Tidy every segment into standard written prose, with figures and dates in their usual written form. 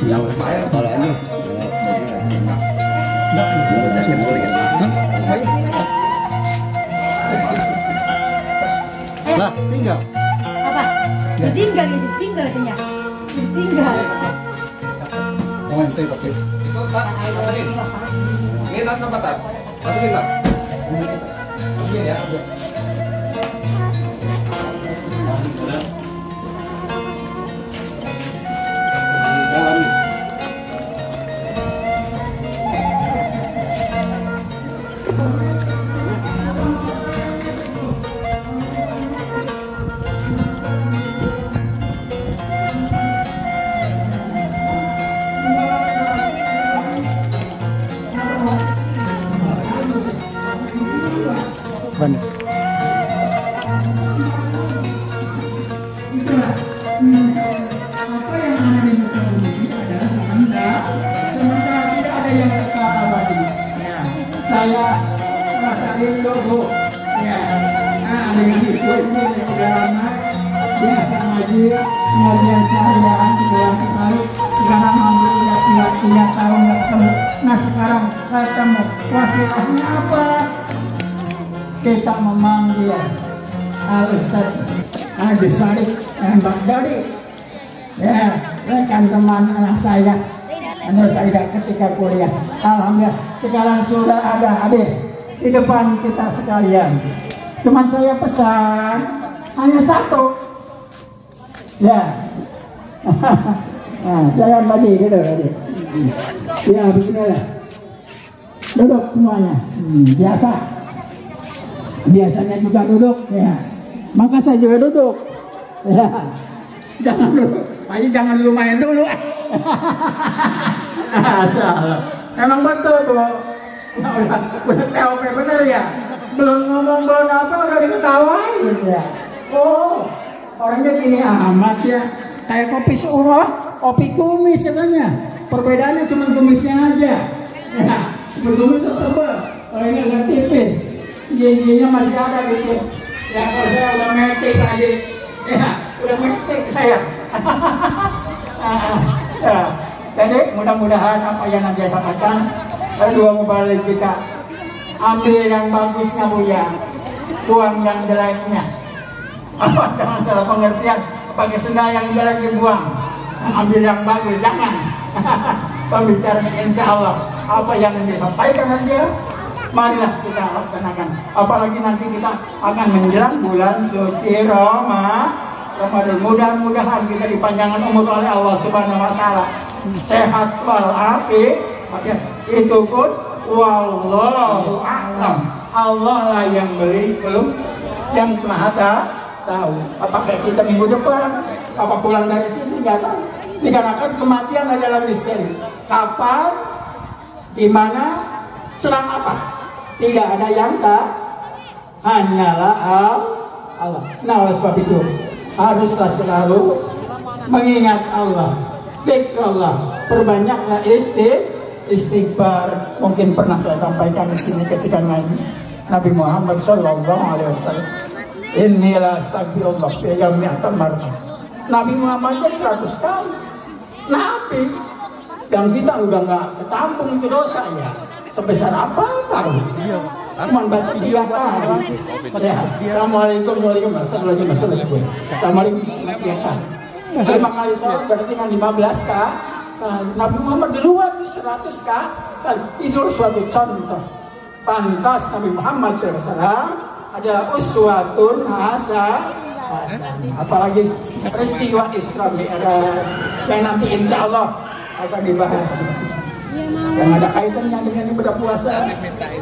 Yang kalau ini berdasarkan boleh ya. Lah, tinggal. Apa? Ditinggal ya, ditinggal katanya. Ditinggal. Oh, ente pakai. Ini tas apa tas? Masukin tas. Iya ya. Benar. Apa yang ada di muka bumi adalah benda, sementara tidak ada yang kekal abadi. Ya, saya merasa rindu bu. Ya, dengan itu yang udah lama biasa ngaji, ngajian seharian bulan sekali. Sekarang alhamdulillah tinggal 3 tahun nggak ketemu. Nah sekarang ketemu, wasilahnya apa? Kita memanggil Al-Ustaz Haji Sadiq Baghdadi, ya, rekan teman anak saya, menurut saya ketika kuliah. Alhamdulillah sekarang sudah ada hadir di depan kita sekalian. Cuman saya pesan hanya satu, ya. Nah, jangan bagi gitu tadi. Ya beginilah, duduk semuanya, biasa. Biasanya juga duduk, ya. Maka saya juga duduk. Ya. Jangan dulu, aja jangan dulu main dulu. Salah. Emang betul tuh. Udah TOP bener ya. Belum ngomong belum apa udah diketawain ya. Oh, orangnya gini amat ya. Kayak kopi surah, kopi kumis katanya. Perbedaannya cuma kumisnya aja. Ya, kumis tebal, kalau ini agak tipis. Giginya masih ada gitu. Ya kalau saya udah metik aja. Ya, udah metik saya. Ya, jadi mudah-mudahan apa yang nanti saya sampaikan kedua mubalik kita ambil yang bagusnya Buya, buang yang jeleknya. Apa jangan salah pengertian, pakai sendal yang jelek dibuang, ambil yang bagus, jangan. Pembicaraan insya Allah apa yang disampaikan dia, marilah kita laksanakan. Apalagi nanti kita akan menjelang bulan suci Ramadan. Mudah-mudahan kita dipanjangkan umur oleh Allah Subhanahu Wa Taala, sehat walafiat. Itu pun wallahu a'lam. Allah lah yang beli, belum yang maha tahu. Apakah kita minggu depan, apa pulang dari sini nggak tahu. Dikarenakan kematian adalah misteri. Kapan, di mana, sedang apa? Tidak ada yang tahu. Hanyalah Allah. Nah oleh sebab itu haruslah selalu mengingat Allah, zikrullah, perbanyaklah istighfar. Mungkin pernah saya sampaikan di sini ketika Nabi Muhammad SAW, Inilah astagfirullah fi jami'atal marrah. Nabi Muhammad 100 kali. Nabi dan kita udah nggak ketampung itu dosa ya. Sebesar apa tahu? Cuma baca 3 kali. Assalamualaikum warahmatullahi wabarakatuh. Assalamualaikum 3 kali. 5 kali sholat berarti kan 15 kali. Nabi Muhammad di luar 100 kali. Itu suatu contoh. Pantas Nabi Muhammad SAW adalah uswatun hasanah. Apalagi peristiwa Isra Mi'raj yang nanti insya Allah akan dibahas, yang ada kaitannya dengan ibadah puasa,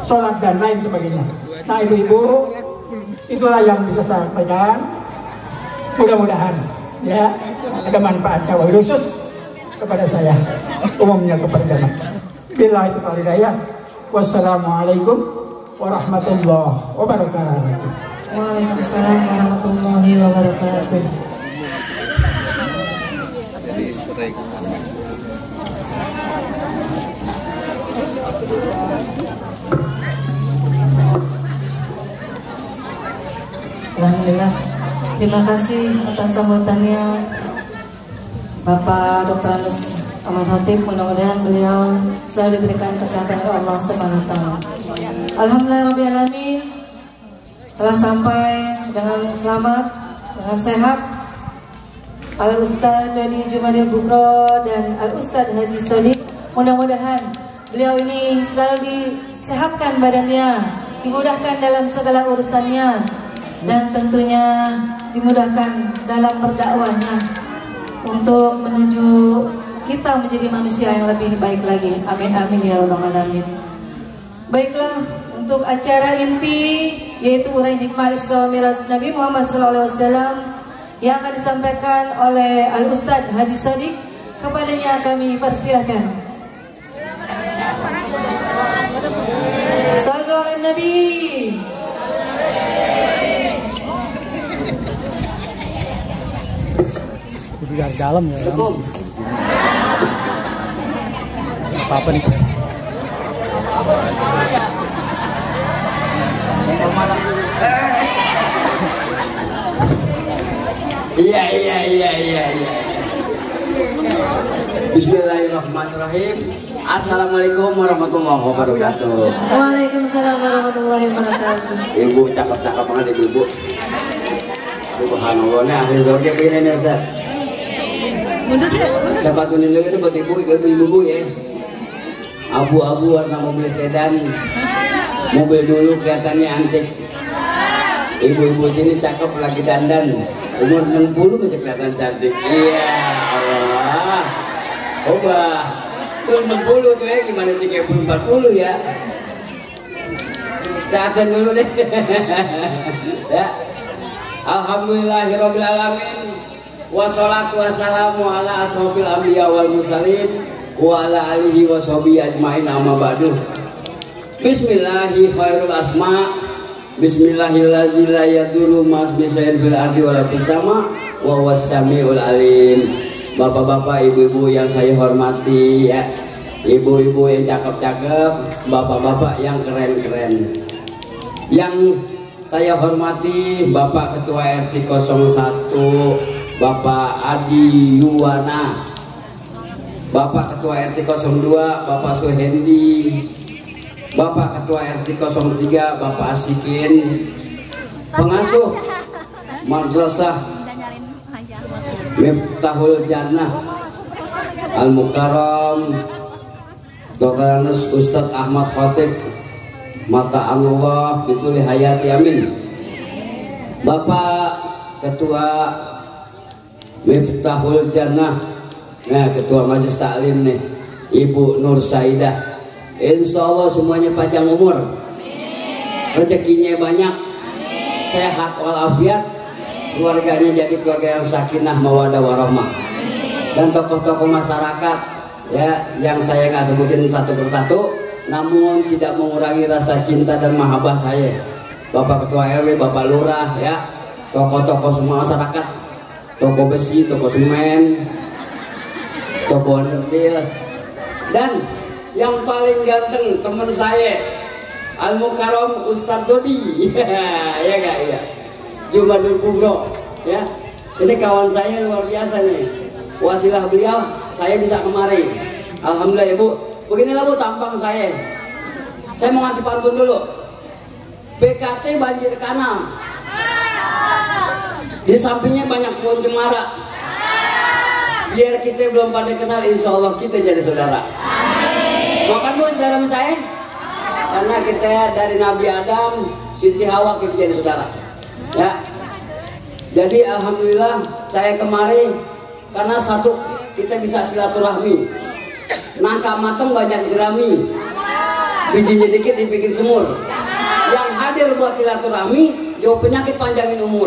sholat dan lain sebagainya. Nah ibu-ibu, itulah yang bisa saya sampaikan. Mudah-mudahan ya ada manfaatnya, khusus kepada saya, umumnya kepada masyarakat. Bila itu hidayah. Wassalamualaikum warahmatullahi wabarakatuh. Waalaikumsalam warahmatullahi wabarakatuh. Alhamdulillah, terima kasih atas sambutannya Bapak Dr. Andes Aman Hatib, mudah-mudahan beliau selalu diberikan kesehatan oleh Allah Subhanahu wa taala. Alhamdulillah alamin, telah sampai dengan selamat, dengan sehat Al Ustadz Dodi Jumadil Bukro dan Al Ustadz Haji Sodik. Mudah-mudahan beliau ini selalu disehatkan badannya, dimudahkan dalam segala urusannya, dan tentunya dimudahkan dalam berdakwahnya untuk menuju kita menjadi manusia yang lebih baik lagi. Amin amin ya rabbal alamin. Baiklah, untuk acara inti yaitu uraian hikmah Isra Mi'raj Nabi Muhammad SAW yang akan disampaikan oleh Al Ustadz Haji Sodik, kepadanya kami persilahkan. Sallu ala Nabi. Di dalam ya. Apa nih? Iya. Bismillahirrahmanirrahim. Assalamualaikum warahmatullahi wabarakatuh. Waalaikumsalam warahmatullahi wabarakatuh. Ibu cakep-cakep banget ibu. Subhanallah, nih ahli surga begini nih Ustaz. Dapat kuning dulu itu buat ibu-ibu ya. Abu-abu warna mobil sedan. Mobil dulu kelihatannya antik. Ibu-ibu sini cakep lagi dandan. Umur 60 masih kelihatan cantik. Iya Allah. Coba tuh 60 tuh ya, gimana 30-40 ya. Seakan dulu deh. Ya. Alhamdulillahirabbil alamin. Wassalatu wassalamu ala asrofil anbiya wal mursalin wa ala alihi wa sahbihi ajmain, amma ba'du. Bismillahi khairul asma. Bismillahirrahmanirrahim. La yadurru ma'asmi sayyid fil ardi wa la fis sama wa huwas samiul alim. Bapak-bapak, ibu-ibu yang saya hormati ya. Ibu-ibu yang cakep-cakep, bapak-bapak yang keren-keren. Yang saya hormati Bapak Ketua RT 01 Bapak Adi Yuwana, Bapak Ketua RT 02 Bapak Suhendi, Bapak Ketua RT 03 Bapak Asikin, pengasuh Madrasah Miftahul Jannah Al Mukarram Dr. Anas Ustadz Ahmad Khatib Mata Allah bituli hayati amin. Bapak Ketua Miftahul Jannah, nah Ketua Majelis Taklim nih, Ibu Nur Saidah. Insya Allah semuanya panjang umur, rezekinya banyak, sehat walafiat, keluarganya jadi keluarga yang sakinah mawadah warahmah. Dan tokoh-tokoh masyarakat ya yang saya nggak sebutin satu persatu, namun tidak mengurangi rasa cinta dan mahabbah saya. Bapak Ketua RW, Bapak Lurah ya, tokoh-tokoh semua masyarakat, toko besi, toko semen, toko onderdil, dan yang paling ganteng teman saya Al Mukarram Ustadz Dodi ya gak ya, Jumadil Bukro ya. Ini kawan saya luar biasa nih, wasilah beliau saya bisa kemari. Alhamdulillah Ibu. Beginilah Bu tampang saya. Saya mau ngasih pantun dulu. BKT banjir kanal. Di sampingnya banyak pohon cemara. Biar kita belum pada kenal, insya Allah kita jadi saudara. Makan Bu saudara sama saya. Karena kita dari Nabi Adam, Siti Hawa kita jadi saudara. Ya. Jadi alhamdulillah saya kemari karena satu kita bisa silaturahmi. Nangka mateng banyak jerami, bijinya dikit dibikin semur. Yang hadir buat silaturahmi, jauh penyakit panjangin umur.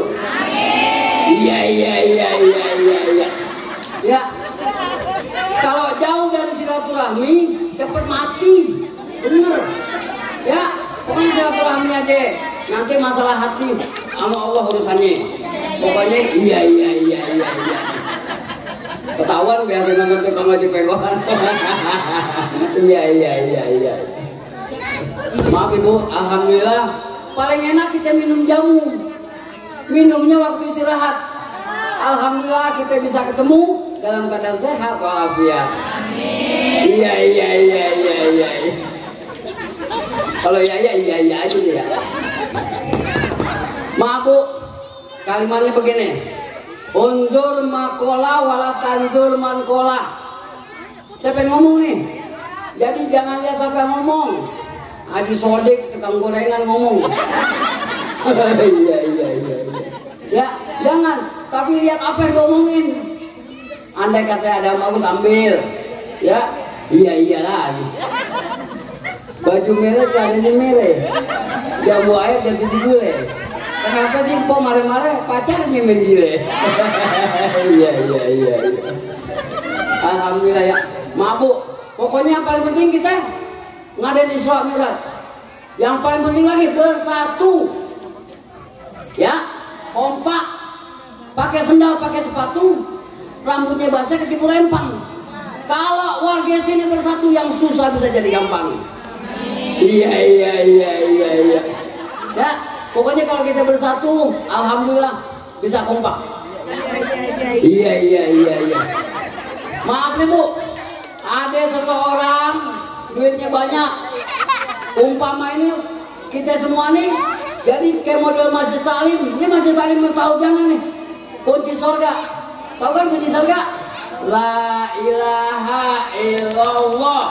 Iya. Ya, kalau jauh dari silaturahmi, cepet mati, bener. Ya, pokoknya silaturahmi aja. Nanti masalah hati sama Allah urusannya. Pokoknya iya. Ketahuan biasa nonton tukang ngaji pegohan. Iya. Maaf Ibu, alhamdulillah paling enak kita minum jamu. Minumnya waktu istirahat. Alhamdulillah kita bisa ketemu dalam keadaan sehat walafiat. Iya. Kalau iya aja deh ya. Maaf Bu, kalimatnya begini. Unzur makola wala tanzur mankola. Siapa yang ngomong nih? Jadi jangan lihat siapa yang ngomong. Haji Sodik tukang gorengan ngomong. Iya. Ya, jangan. Tapi lihat apa yang ngomongin. Andai kata ada yang bagus ambil. Ya, iya lagi. Baju merah celananya merah. Jambu air jadi digule. Kenapa sih po mare-mare pacarnya main gile? Iya. Alhamdulillah ya. Maaf Bu, pokoknya yang paling penting kita ngadain Isra Mi'raj. Yang paling penting lagi bersatu. Ya, kompak. Pakai sendal, pakai sepatu. Rambutnya basah ketipu rempang. Kalau warga sini bersatu, yang susah bisa jadi gampang. Iya. Ya, pokoknya kalau kita bersatu, alhamdulillah bisa kompak. Iya. Maaf nih Bu, ada seseorang duitnya banyak. Umpama ini kita semua nih, jadi kayak model Majelis Taklim. Ini Majelis Taklim tahu jangan nih, kunci surga. Tahu kan kunci surga? La ilaha illallah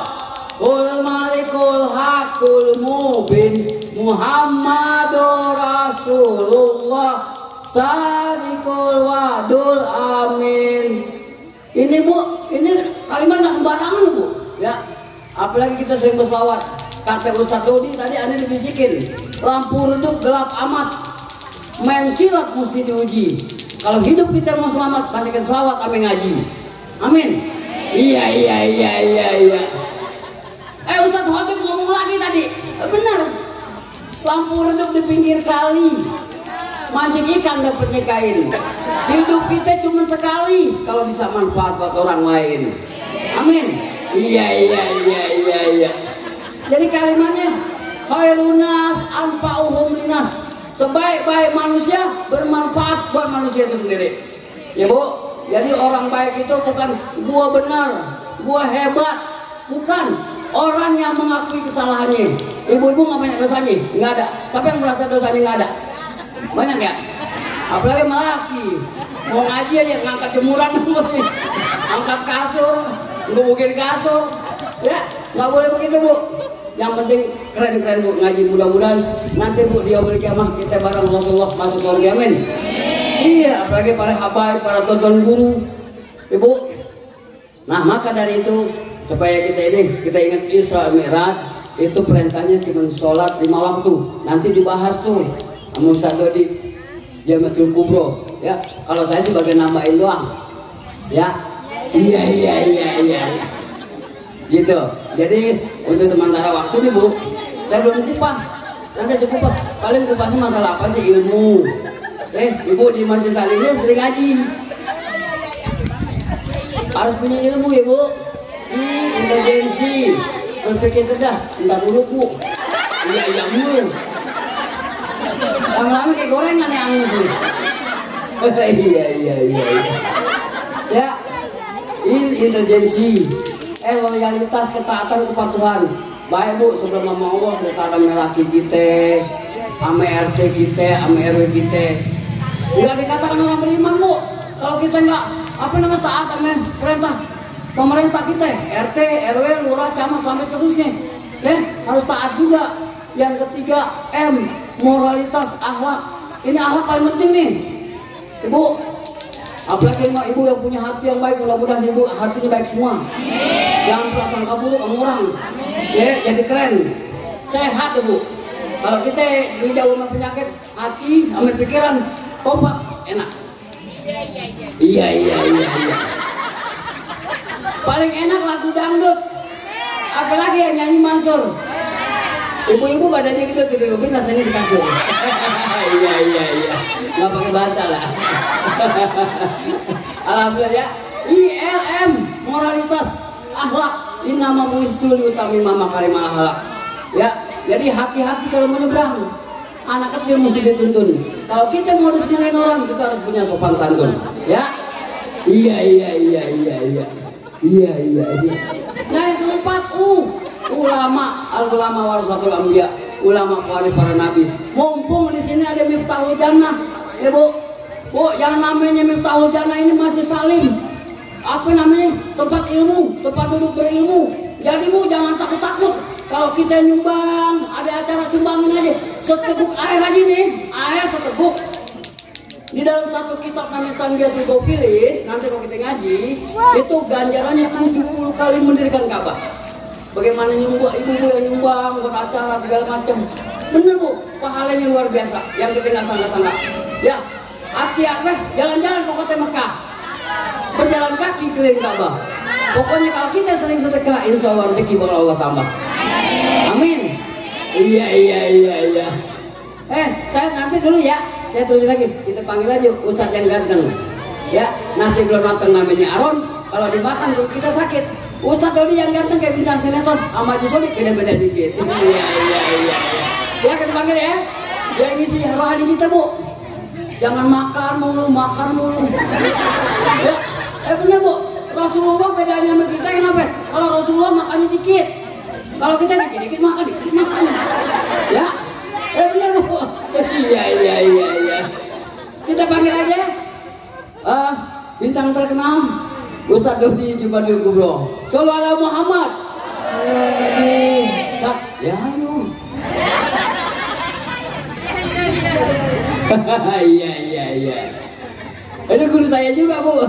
Ul malikul hakul mubin Muhammadur Rasulullah Sadikul wadul amin. Ini Bu, ini kalimat nggak sembarangan Bu. Ya, apalagi kita sering berselawat. Kata Ustaz Dodi tadi aneh dibisikin. Lampu redup gelap amat. Main silat mesti diuji. Kalau hidup kita mau selamat, banyakin selawat amin ngaji. Amin. Iya. Ustaz Khotib ngomong lagi tadi. Benar. Lampu redup di pinggir kali. Mancing ikan dapatnya kain. Hidup kita cuma sekali. Kalau bisa manfaat buat orang lain. Amin. Iya. Jadi kalimatnya khairunas anfa'uhum linas. Sebaik-baik manusia bermanfaat buat manusia itu sendiri. Ya Bu, jadi orang baik itu bukan gua benar, gua hebat, bukan orang yang mengakui kesalahannya. Ibu-ibu nggak banyak dosanya, nggak ada. Tapi yang merasa dosanya nggak ada, banyak ya. Apalagi laki mau ngaji aja ngangkat jemuran, angkat kasur, ngebukin kasur, ya nggak boleh begitu Bu. Yang penting keren Bu ngaji, mudah-mudahan nanti Bu di yaumul kiamah kita bareng Rasulullah masuk surga amin. Iya, apalagi para habaib, para tonton guru, Ibu. Nah maka dari itu supaya kita ingat Isra Mi'raj itu perintahnya cuma sholat 5 waktu. Nanti dibahas tuh sama Ustaz Dodi Jamatul Kubro. Ya, kalau saya sebagai nambahin doang. Ya, iya. Gitu. Jadi untuk sementara waktu nih Bu, saya belum kupah. Nanti kupah. Paling kupahnya masalah apa sih? Ilmu. Ibu di Majelis Taklim ini sering ngaji. Harus punya ilmu ya Bu. Intelijensi, berpikir cerdas. Entar dulu Bu. Iya mulu. Lama-lama kayak gorengan ya angus nih. Iya. Ya, intelijensi. Loyalitas, ketaatan, kepatuhan. Baik Bu, sebelum sama Allah kita sama laki kita, sama RT kita, sama RW kita. Enggak dikatakan orang beriman Bu. Kalau kita enggak taat sama perintah pemerintah kita, RT, RW, lurah, camat sampai seterusnya. Harus taat juga. Yang ketiga M, moralitas, akhlak. Ini akhlak paling penting nih, Ibu. Apalagi ibu yang punya hati yang baik, mudah-mudahan ibu hatinya baik semua. Jangan prasangka buruk sama orang. Ya, jadi keren, sehat Ibu. Kalau kita jauh sama penyakit, hati sama pikiran kompak, enak. Iya. Paling enak lagu dangdut. Apalagi yang nyanyi Mansur. Ibu-ibu badannya gitu tidur rasanya di kasur. Iya. Nggak pakai bantal lah. Alhamdulillah ya. ILM, moralitas, akhlak. Ini nama muistuli utami mama kalimah akhlak. Ya, jadi hati-hati kalau menyeberang. Anak kecil mesti dituntun. Kalau kita mau disenangin orang, kita harus punya sopan santun. Ya. Iya. Iya. Nah yang keempat, ulama, al-ulama warasatul anbiya, ulama pewaris para nabi. Mumpung di sini ada Miftahul Jannah, ya Bu, yang namanya Miftahul Jannah ini Majelis Salim. Apa namanya? Tempat ilmu, tempat duduk berilmu. Jadi Bu jangan takut-takut. Kalau kita nyumbang, ada acara sumbangin aja. Seteguk air aja nih, air seteguk. Di dalam satu kitab namanya Tanbiyatul Ghafilin, nanti kalau kita ngaji, itu ganjarannya 70 kali mendirikan Ka'bah. Bagaimana nyumbang, ibu-ibu yang nyumbang buat acara segala macam. Bener Bu, pahalanya luar biasa. Yang kita nggak sangka-sangka. Ya, hati-hati jalan-jalan ke kota Mekah. Berjalan kaki keliling Ka'bah. Pokoknya kalau kita sering sedekah, insya Allah rezeki bakal Allah tambah. Amin. Iya. Saya nanti dulu ya. Saya terusin lagi. Kita panggil aja Ustadz yang ganteng. Ya, nasi belum matang namanya Aron. Kalau dimakan kita sakit. Ustadz Dodi yang ganteng kayak bintang sinetron. Sama Haji Sodik beda-beda dikit. Iya. Ya kita panggil ya. Yang ngisi rohani kita Bu. Jangan makan mulu. Ya, bener Bu. Rasulullah bedanya sama kita kenapa? Kalau Rasulullah makannya dikit. Kalau kita dikit makan. Ya. Bener Bu. Iya. Kita panggil aja. Bintang terkenal Ustadz Dodi Jubadil Kubro. Shallallahu ala Muhammad. Ya lu. Iya. Ini guru saya juga Bu.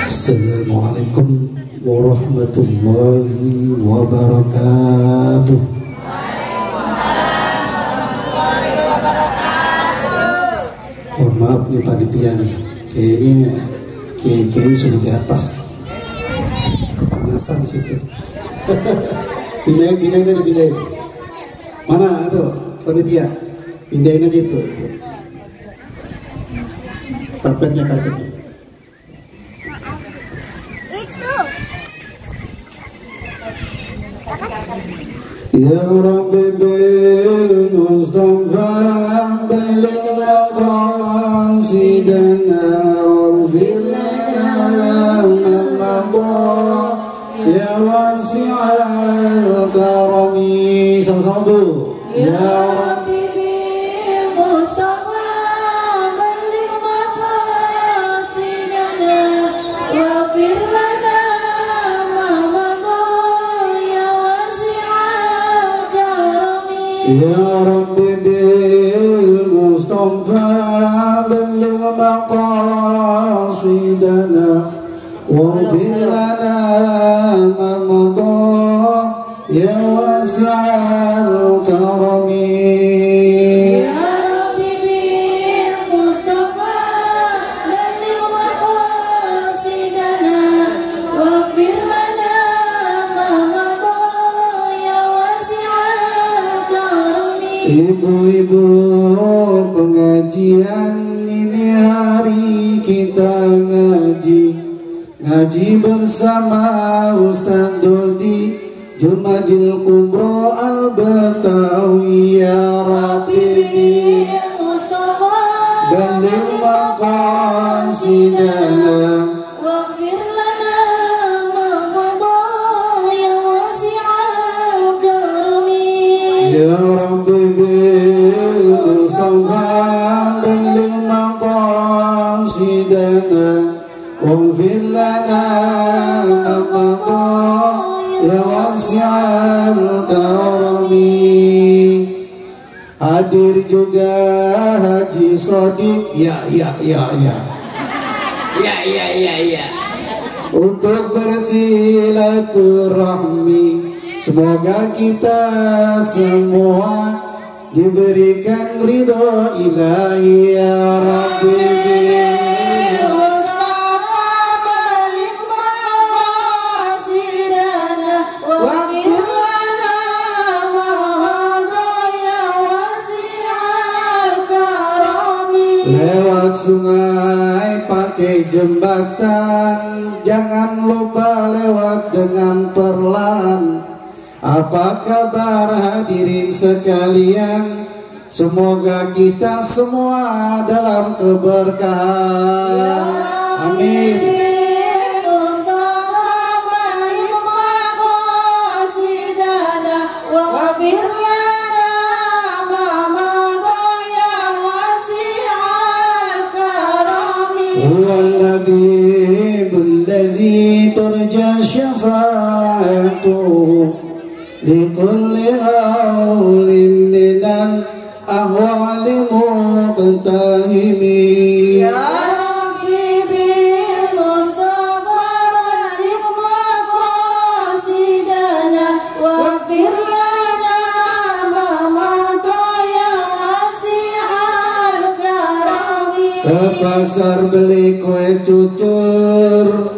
Assalamualaikum warahmatullahi wabarakatuh. Mohon maaf nih panitia nih, kayaknya sudah di atas, kepanasan situ. Pindahin. Mana tuh panitia? Pindahin aja itu. Karpetnya. Ya Rabbi bil Mustafa balligh maqasidana waghfir lana ma madha ya wasi'al karami. Sama-sama dulu. Ya Rabbi bil Mustafa balligh maqasidana waghfir lana ma madha ya wasi'al karami. Ya Rabbi bil Mustafa balligh maqasidana waghfir lana ma madha ya wasi'al karami. Ya Rabbi bil Mustafa balligh maqasidana waghfir lana ma madha ya wasi'al karami. Ibu-ibu pengajian ini hari kita ngaji bersama Ustadz Dodi Jumajil Kubro Al-Batawi. Ya Rabbi bil Mustafa balligh maqasidana waghfir lana ma madha ya wasi'al karami. Ya Rabbi bil Mustafa balligh maqasidana waghfir lana ma madha ya wasi'al karami. Hadir juga Haji Sodik. Ya. Untuk bersilaturahmi, semoga kita semua diberikan ridho ilahi. Ya Rabbi bil Mustafa balligh maqasidana waghfir lana ma madha ya wasi'al karami. lewat sungai pakai pakai jembatan, jangan lupa lewat dengan perlahan. Apa kabar hadirin sekalian? Semoga kita semua dalam keberkahan. Amin. الحبيب الذي ترجى شفاعته لكل هول من الأهوال مقتهم يا ربي بالمصطفى بلغ مقاصدنا واغفر لنا ما مضى يا واسع الكرم. Ke pasar beli kue cucur,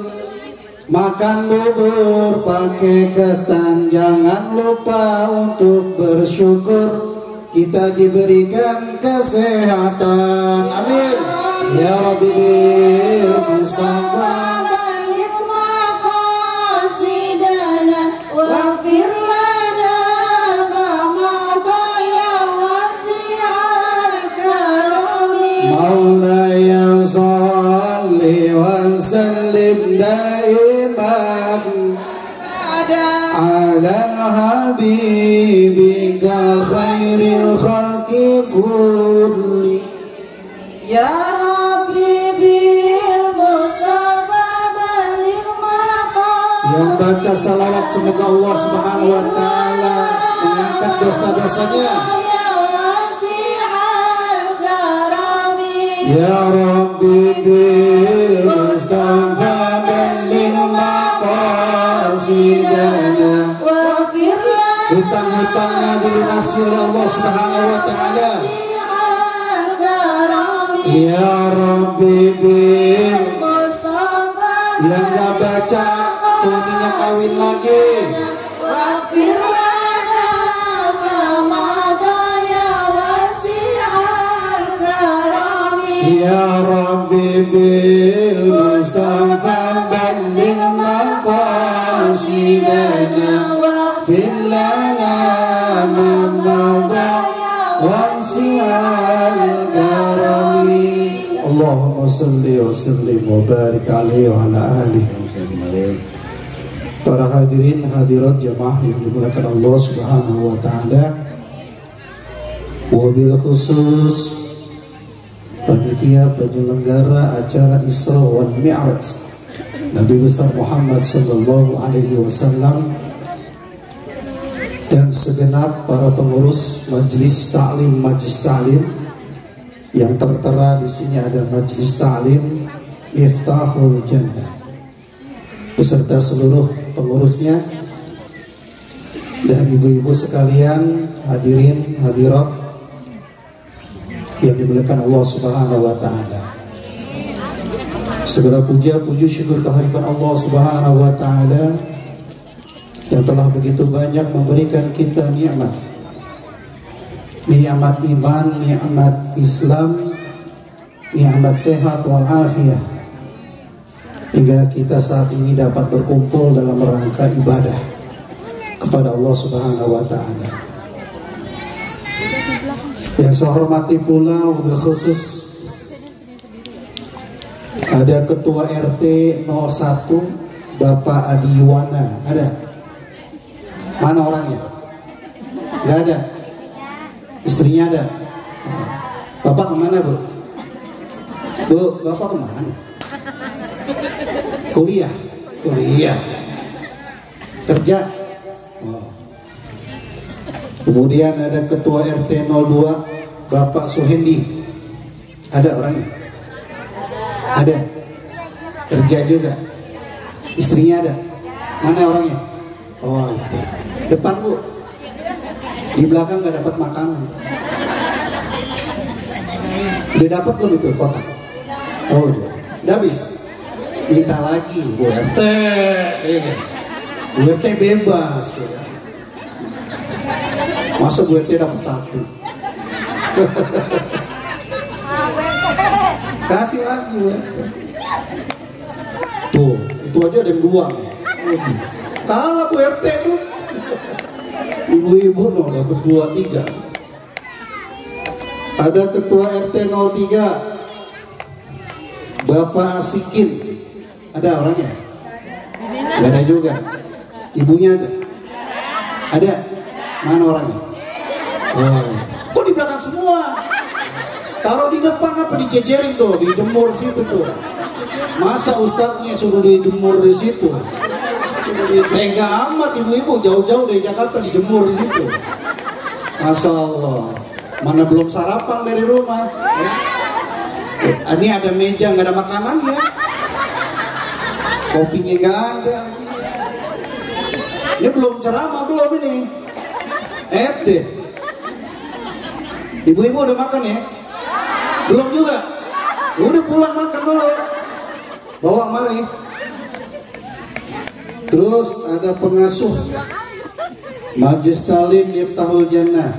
makan bubur pakai ketan, jangan lupa untuk bersyukur kita diberikan kesehatan. Amin. Ya Rabbi bil Mustafa بلغ مقاصدنا واغفر لنا ما مضى يا واسع الكرم. مولاي صل وسلم دائما على حبيبك خير الخلق كل. يا ربي بالمصطفى بلغ مقاصدنا. Yang baca salawat semoga Allah Subhanahu wa taala mengangkat dosa-dosanya. Ya Rabbi bil Mustafa balligh maqasidana. Hutang-hutangnya dilunasi oleh Allah Subhanahu wa taala. Ya Rabbi bil Mustafa yang gak baca suaminya kawin lagi. Ya Rabbi bil Mustafa balligh maqasidana waghfir lana ma madha wasi'al karami. Allahumma salli wa sallim wa barik alaihi wa ala alihi. Para hadirin hadirat jamaah yang dimuliakan Allah Subhanahu wa taala, wabil khusus panitia penyelenggara acara Isra wal Mi'raj Nabi besar Muhammad sallallahu alaihi wasallam dan segenap para pengurus majelis ta'lim yang tertera di sini. Ada majelis ta'lim Miftahul Jannah beserta seluruh pengurusnya dan ibu-ibu sekalian, hadirin hadirat yang dimuliakan Allah Subhanahu wa taala. Segala puja puji syukur kehadiran Allah Subhanahu wa taala yang telah begitu banyak memberikan kita nikmat. Nikmat iman, nikmat Islam, nikmat sehat wal afiyah, hingga kita saat ini dapat berkumpul dalam rangka ibadah kepada Allah Subhanahu wa taala. Yang saya hormati pula wabil khusus ada Ketua RT 01 Bapak Adi Yuwana. Ada? Mana orangnya? Gak ada? Istrinya ada? Bapak kemana Bu? Bu, Bapak kemana? Kuliah? Kuliah. Kerja? Oh. Kemudian ada Ketua RT 02 Bapak Suhendi. Ada orangnya? Ada? Kerja juga? Istrinya ada? Mana orangnya? Oh itu. Depan Bu. Di belakang gak dapat makanan. Udah dapat belum itu kotak? Oh udah. Udah habis? Minta lagi Bu RT. Bu RT bebas ya. Masa Bu RT dapat satu? Kasih lagi Bu RT. Tuh, itu aja ada yang dua. Kalah Bu RT tuh. Ibu-ibu no, dapat 2, 3. Ada ketua RT 03 Bapak Asikin. Ada orangnya? Gak ada juga. Ibunya ada? Ada? Mana orangnya? Oh. Kok di belakang semua? Taruh di depan apa dijejerin tuh, dijemur situ tuh. Masa ustadznya suruh dijemur di situ? Tega amat ibu-ibu jauh-jauh dari Jakarta dijemur di situ. Masya Allah. Mana belum sarapan dari rumah? Ini ada meja nggak ada makanannya. Kopinya nggak ada. Ini belum ceramah belum ini. Deh. Ibu-ibu udah makan ya? Belum juga? Udah pulang makan dulu. Bawa mari. Terus ada pengasuh Majlis Talim Miftahul Jannah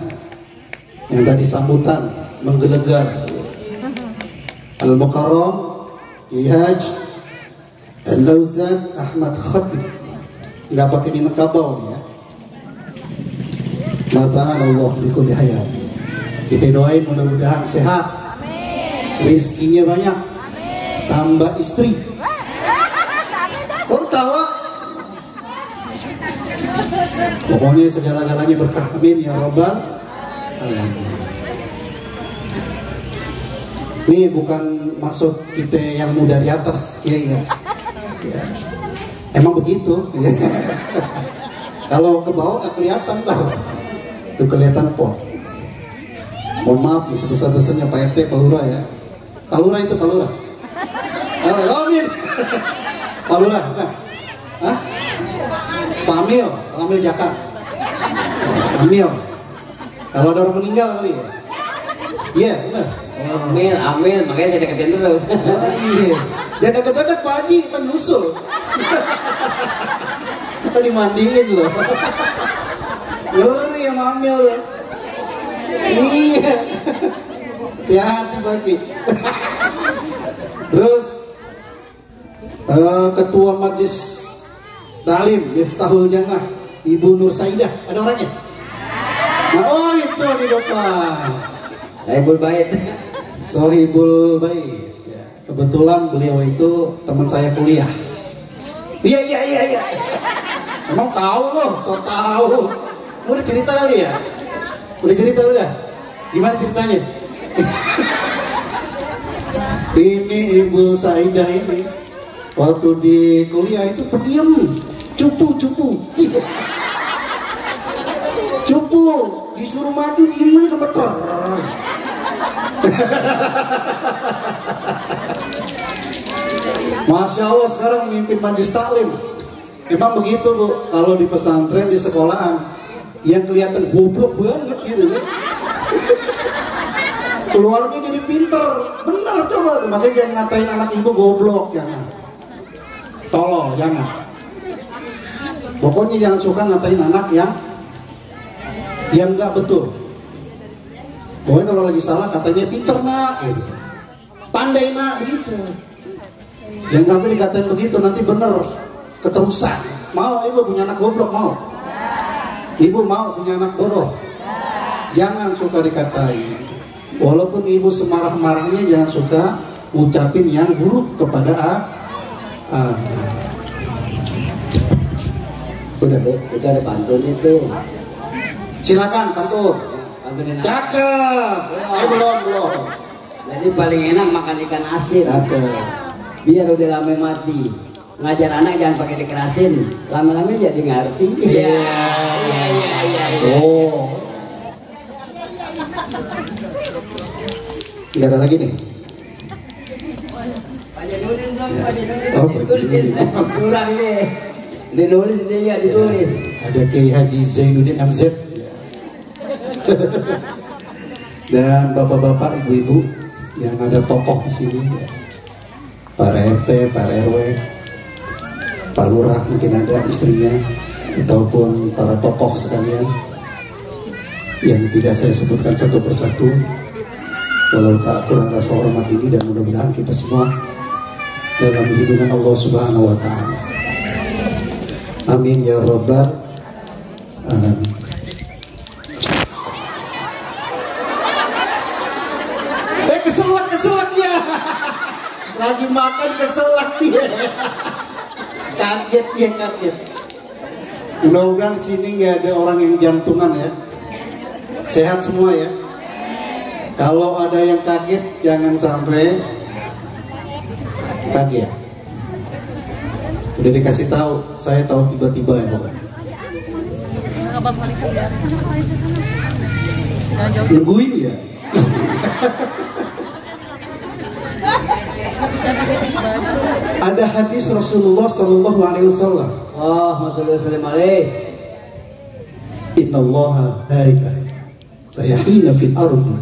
yang tadi sambutan menggelegar Al-Mukarram Ihaj Al-Ustaz Ahmad Khatib. Nggak pakai minangkabau ya. Mata'an Allah bikulli hayat. Kita doain mudah-mudahan sehat, rezekinya banyak, tambah istri. Oh tawa. Pokoknya segala-galanya berkah, amin ya Rabbal alamin. Ini bukan maksud kita yang muda di atas, ya. Emang begitu. Kalau ke bawah nggak kelihatan tau, itu kelihatan pot. Mohon maaf nih sebesar-besarnya Pak RT, Pak Lurah ya. Pak Lurah itu Pak Lurah. Amin. Pak Lurah, bukan? Hah? Pak Amil Jakar. Amil. Kalau ada orang meninggal kali ya. Iya, benar. Amil, makanya saya deketin terus. Oh, iya. Jangan deket-deket Pak Haji, kita nyusul. Kita dimandiin loh. Ngeri yang Amil loh. Iya. Hati-hati Pak Haji. Terus Ketua Majlis Talim Miftahul Jannah Ibu Nur Saidah, ada orangnya? Nah, oh itu di depan. Sohibul Bait. Sohibul Bait. Ya, kebetulan beliau itu teman saya kuliah. Iya. Emang tahu loh, so tahu. Mau cerita kali ya? Udah cerita udah. Gimana ceritanya? Ini Ibu Saidah ini waktu di kuliah itu pendiam, cupu, disuruh maju diemnya kebetul. Masya Allah sekarang memimpin Majlis Taklim. Emang begitu Bu, kalau di pesantren di sekolahan yang kelihatan goblok banget gitu. Keluarnya jadi pinter, benar coba. Makanya jangan ngatain anak ibu goblok, jangan. Tolong, jangan. Pokoknya jangan suka ngatain anak yang nggak betul. Pokoknya kalau lagi salah katanya pinter nak, gitu. Pandai nak, gitu. Jangan sampai dikatain begitu, nanti bener keterusan. Mau ibu punya anak goblok mau? Ibu mau punya anak bodoh? Jangan suka dikatain. Walaupun ibu semarah-marahnya jangan suka ucapin yang buruk kepada anak. Udah Itu ada pantun itu. Silakan pantun. Pantunin apa? Cakep. Belum. Jadi paling enak makan ikan asin. Cakep. Biar udah lama mati. Ngajar anak jangan pakai dikerasin. Lama-lama jadi ngerti. Iya. Oh. Tidak ada lagi nih. Pak Jadulin dong, Pak Jadulin. Oh, Pak Jadulin. Kurang nih. Ditulis dia ya, ditulis. Ada Kiai Haji Zainuddin MZ. Dan bapak-bapak, ibu-ibu yang ada tokoh di sini. Para RT, para RW, Pak Lurah mungkin ada istrinya, ataupun para tokoh sekalian yang tidak saya sebutkan satu persatu. Walau tak kurang rasa hormat ini, dan mudah-mudahan kita semua dalam lindungan Allah Subhanahu wa taala. Amin ya rabbal alamin. Keselak ya. Lagi makan keselak dia. Kaget ya, kaget. Mudah-mudahan sini nggak ada orang yang jantungan ya. Sehat semua ya. Kalau ada yang kaget jangan sampai kaget. Udah dikasih tahu, saya tahu tiba-tiba ya pokoknya. Nungguin ya. Ada hadis Rasulullah Sallallahu Alaihi Wasallam. Allahumma shalli alaihi. Inna Allah haika sayahina fil ardi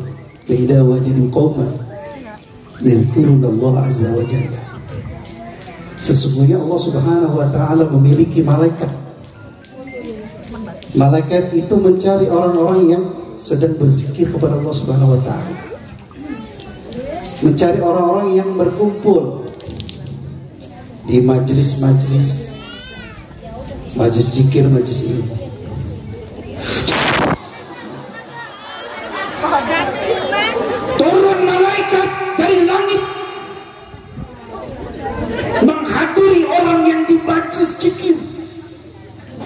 fa idza wajadu qauman yadhkuruna Allah azza wa jalla. Sesungguhnya Allah Subhanahu wa taala memiliki malaikat. Malaikat itu mencari orang-orang yang sedang berzikir kepada Allah Subhanahu wa taala. Mencari orang-orang yang berkumpul di majelis-majelis, majelis zikir, majelis ilmu. Turun malaikat dari langit menghadiri orang yang di majelis zikir,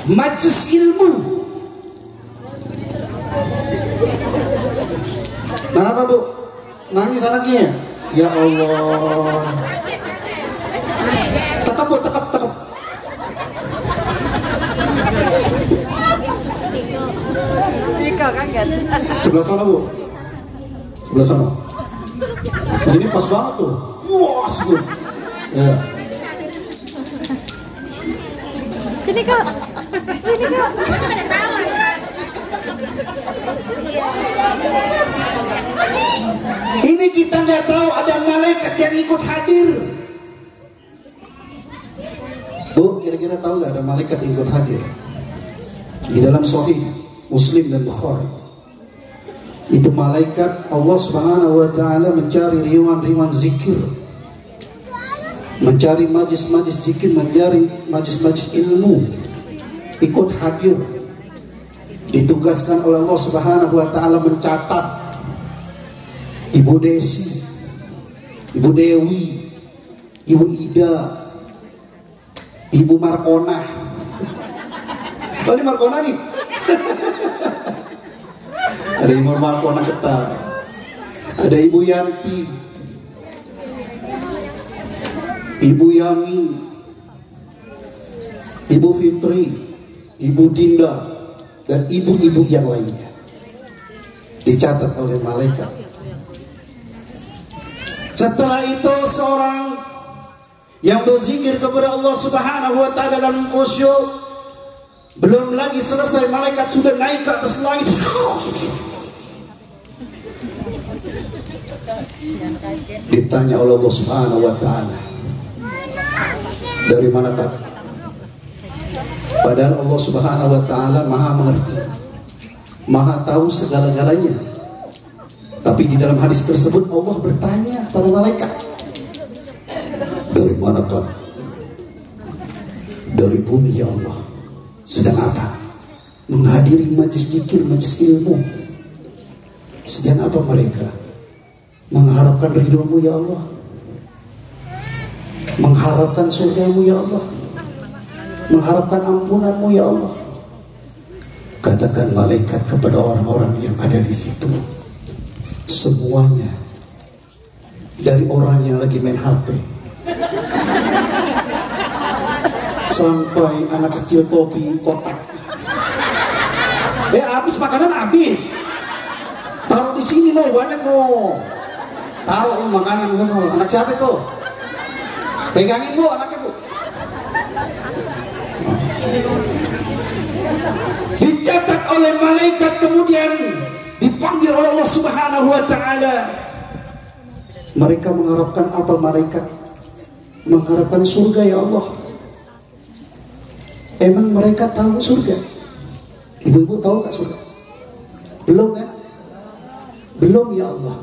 majelis ilmu. Nah apa bu? Nangis anaknya? Ya Allah. Tekap bu, tekap. Sebelah sana bu. Sebelah sana. Ini pas banget tuh. Wah, tuh. Ya. Sini kak. Ini kita nggak tahu ada malaikat yang ikut hadir. Bu, kira-kira tahu nggak ada malaikat yang ikut hadir? Di dalam Sahih Muslim dan Bukhari, itu malaikat Allah Subhanahu wa taala mencari riwan-riwan zikir, mencari majlis-majlis zikir, mencari majlis-majlis ilmu, ikut hadir. Ditugaskan oleh Allah Subhanahu wa taala mencatat Ibu Desi, Ibu Dewi, Ibu Ida, Ibu Markona. Oh ini Markona nih. Ada Ibu Markona Ketar, ada Ibu Yanti, Ibu Yani, Ibu Fitri, Ibu Dinda, dan ibu-ibu yang lainnya. Dicatat oleh malaikat. Setelah itu seorang yang berzikir kepada Allah Subhanahu wa taala dalam khusyuk, belum lagi selesai malaikat sudah naik ke atas langit. Ditanya oleh Allah Subhanahu wa taala, dari mana tak? Padahal Allah Subhanahu wa taala Maha mengerti, Maha tahu segala-galanya. Tapi di dalam hadis tersebut Allah bertanya pada malaikat, dari mana kau? Dari bumi ya Allah. Sedang apa? Menghadiri majlis zikir, majlis ilmu. Sedang apa mereka? Mengharapkan ridhomu ya Allah, mengharapkan surgamu ya Allah, mengharapkan ampunanmu ya Allah. Katakan malaikat kepada orang-orang yang ada di situ, semuanya, dari orang yang lagi main HP sampai anak kecil topi kotak, habis makanan habis, taruh di sini mau banyak mau, taruh makanan semua. Anak siapa itu? Pegangin bu, anaknya bu. Dicatat oleh malaikat, kemudian dipanggil oleh Allah Subhanahu wa taala. Mereka mengharapkan apa malaikat? Mengharapkan surga ya Allah. Emang mereka tahu surga? Ibu-ibu tahu gak surga? Belum kan? Belum ya Allah.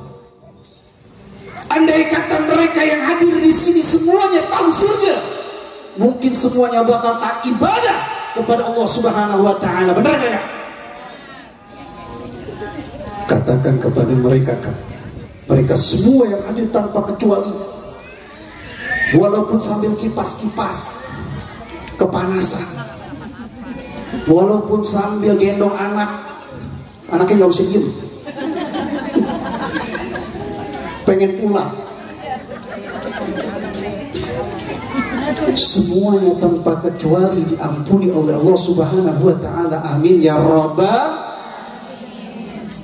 Andai kata mereka yang hadir di sini semuanya tahu mungkin semuanya bakal taat ibadah kepada Allah Subhanahu wa taala. Benar enggak? Katakan kepada mereka kan, mereka semua yang hadir tanpa kecuali, walaupun sambil kipas-kipas kepanasan, walaupun sambil gendong anaknya nggak bisa diem, pengen pulang, semuanya tanpa kecuali diampuni oleh Allah Subhanahu wa taala. Amin ya rabbal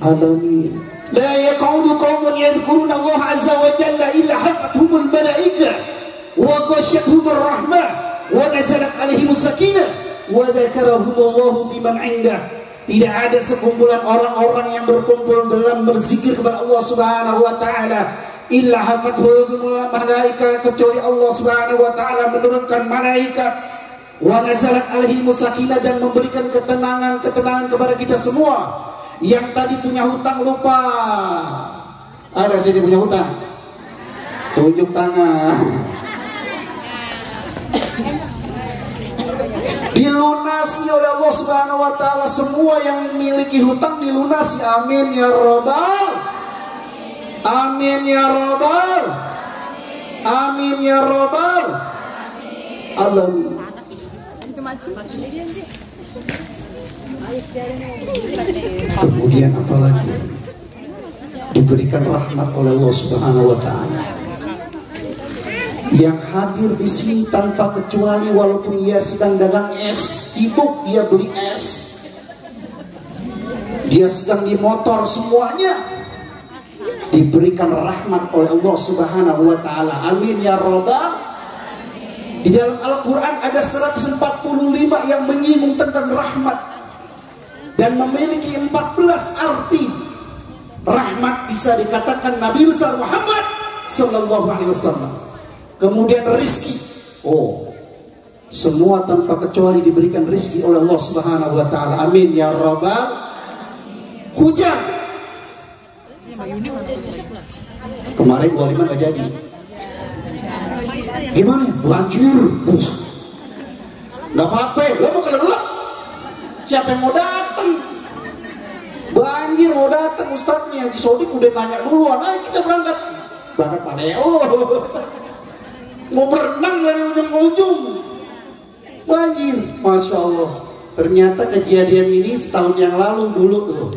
alamin. La yaqudu qaumun yadhkuruna Allah azza wa jalla illa hafathumul malaikah wa ghashiyatuhumur rahmah wa nazalat alaihimus sakinah wa dzakarahumullahu fi man 'indah. Tidak ada sekumpulan orang-orang yang berkumpul dalam berzikir kepada Allah Subhanahu wa taala illa hafathumul malaikah, kecuali Allah Subhanahu wa taala menurunkan malaikat wa nazalat alaihimus sakinah, dan memberikan ketenangan kepada kita semua. Yang tadi punya hutang lupa. Ada sini punya hutang? Tunjuk tangan. Dilunasi oleh Allah Subhanahu wa taala, semua yang memiliki hutang dilunasi. Amin ya rabbal. Amin ya rabbal. Amin ya rabbal alamin. Kemudian apalagi diberikan rahmat oleh Allah Subhanahu wa taala. Yang hadir di sini tanpa kecuali, walaupun dia sedang dagang es, sibuk dia beli es, dia sedang di motor, semuanya diberikan rahmat oleh Allah Subhanahu wa taala. Amin ya rabbal. Di dalam Al-Quran ada 145 yang menyinggung tentang rahmat dan memiliki 14 arti. Rahmat bisa dikatakan Nabi besar Muhammad sallallahu alaihi wasallam. Kemudian rizki, semua tanpa kecuali diberikan rizki oleh Allah Subhanahu wa taala. Amin ya rabbal. Hujan, kemarin 25 gak jadi. Gimana? Banjir, nggak apa-apa, lo mau kelelep. Siapa yang mau datang? Banjir mau datang, ustadznya di Sodik udah tanya duluan. Ayo kita berangkat paleo. Mau berenang dari ujung ke ujung, banjir. Masya Allah. Ternyata kejadian ini setahun yang lalu dulu tuh.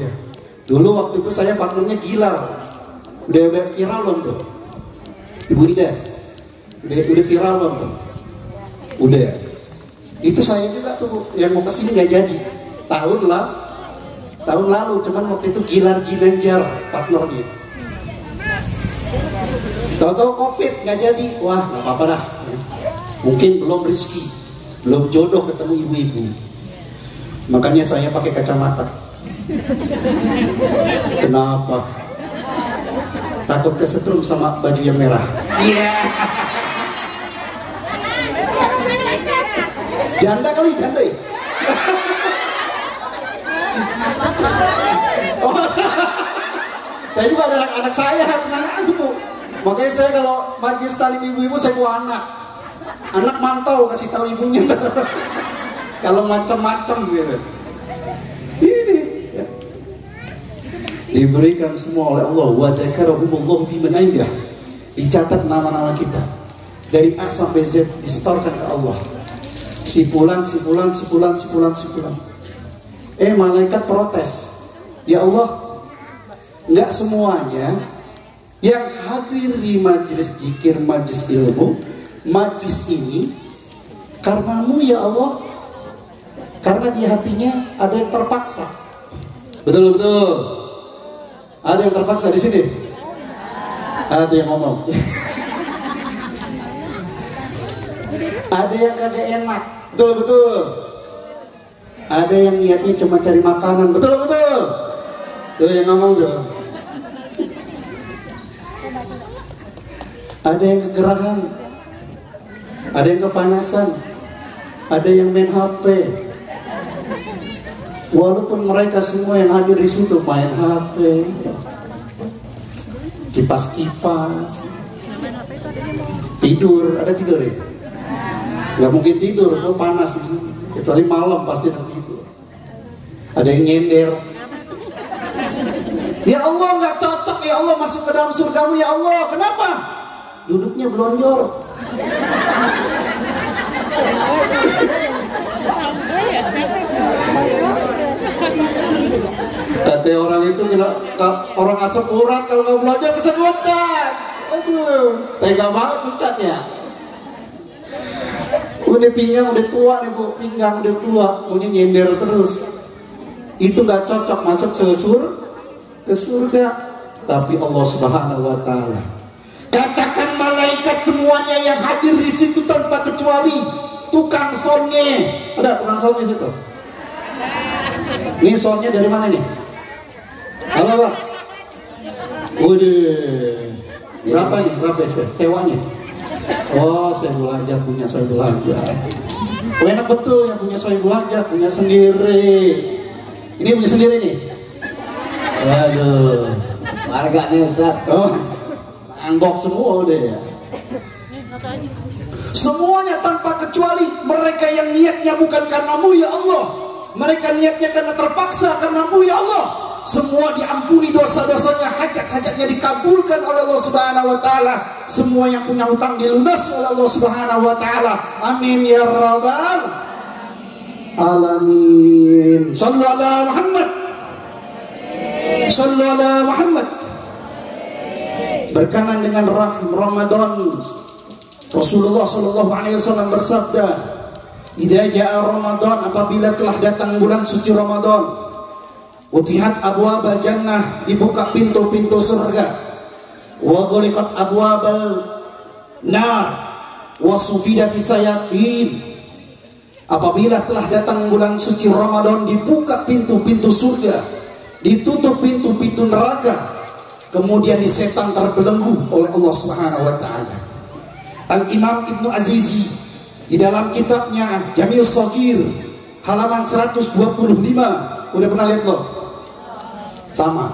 Dulu waktu itu saya partnernya Gilar. Udah viral belum tuh? Ibu Ida, udah viral belum tuh? Udah. Itu saya juga tuh yang mau kesini nggak jadi. Tahun lalu, cuman waktu itu Gilar Ginanjar partnernya. Tahu-tahu COVID nggak jadi. Wah, nggak apa-apa dah. Mungkin belum rezeki, belum jodoh ketemu ibu-ibu. Makanya saya pakai kacamata. Kenapa? Takut kesetrum sama baju yang merah. Iya. Janda kali, janda ya? Saya juga ada anak saya, tenang aja Bu. Makanya saya kalau majlis tali ibu-ibu saya bawa anak. Anak mantau kasih tahu ibunya. Kalau macam-macam gitu. Ini ya. Diberikan semua oleh Allah. Wa dzakarahumullahu fi man 'indah. Dicatat nama-nama kita dari A sampai Z, disetorkan ke Allah. Sipulan. Malaikat protes. Ya Allah, nggak semuanya yang hadir di majelis zikir, majelis ilmu, majelis ini karenamu ya Allah. Karena di hatinya ada yang terpaksa. Betul. Ada yang terpaksa di sini. Ada yang ngomong. Ada yang kagak enak. Betul. Ada yang niatnya cuma cari makanan. Betul. Tuh yang ngomong tuh. Ada yang kegerahan, ada yang kepanasan, ada yang main HP. Walaupun mereka semua yang hadir di situ main HP, kipas-kipas, tidur. Ada tidur ya? Nggak mungkin tidur, so panas di sini. Kecuali malam pasti nanti tidur. Ada yang nyender. Ya Allah, nggak cocok ya Allah masuk ke dalam surgamu ya Allah. Kenapa? Duduknya belonjor. Kata orang itu orang asap urat kalau nggak belanja kesemutan. Aduh, tega banget Ustaz ya. Udah pinggang udah tua nih bu, pinggang udah tua, punya nyender terus. Itu nggak cocok masuk ke surga. Tapi Allah Subhanahu Wa Taala katakan malaikat semuanya yang hadir di situ tanpa kecuali tukang sonnya. Ada tukang sonnya situ? Ini sonnya dari mana nih? Halo Pak. Udah. Berapa nih? Berapa sewanya? Oh, saya belanja, punya saya belanja. Oh, enak betul yang punya saya belanja, punya sendiri. Ini punya sendiri nih. Waduh. Warga nih Ustaz. Oh, anggok semua udah ya. Semuanya tanpa kecuali mereka yang niatnya bukan karenamu ya Allah. Mereka niatnya karena terpaksa karenamu ya Allah. Semua diampuni dosa-dosanya, hajat-hajatnya dikabulkan oleh Allah Subhanahu Wa Taala. Semua yang punya hutang dilunasi oleh Allah Subhanahu Wa Taala. Amin ya rabbal alamin. Sallu ala Muhammad. Sallu ala Muhammad. Berkenan dengan Ramadan, Rasulullah Shallallahu Alaihi Wasallam bersabda, "Idza jaa Ramadan, apabila telah datang bulan suci Ramadan, utihat abwabal jannah, dibuka pintu-pintu surga, wa ghuliqat abwabal nar, wa sufidati sayatin." Apabila telah datang bulan suci Ramadan, dibuka pintu-pintu surga, ditutup pintu-pintu neraka. Kemudian di setan terbelenggu oleh Allah Subhanahu Wa Taala. Al-Imam Ibnu Azizi di dalam kitabnya Jami'us Shaghir halaman 125, udah pernah lihat loh? Sama.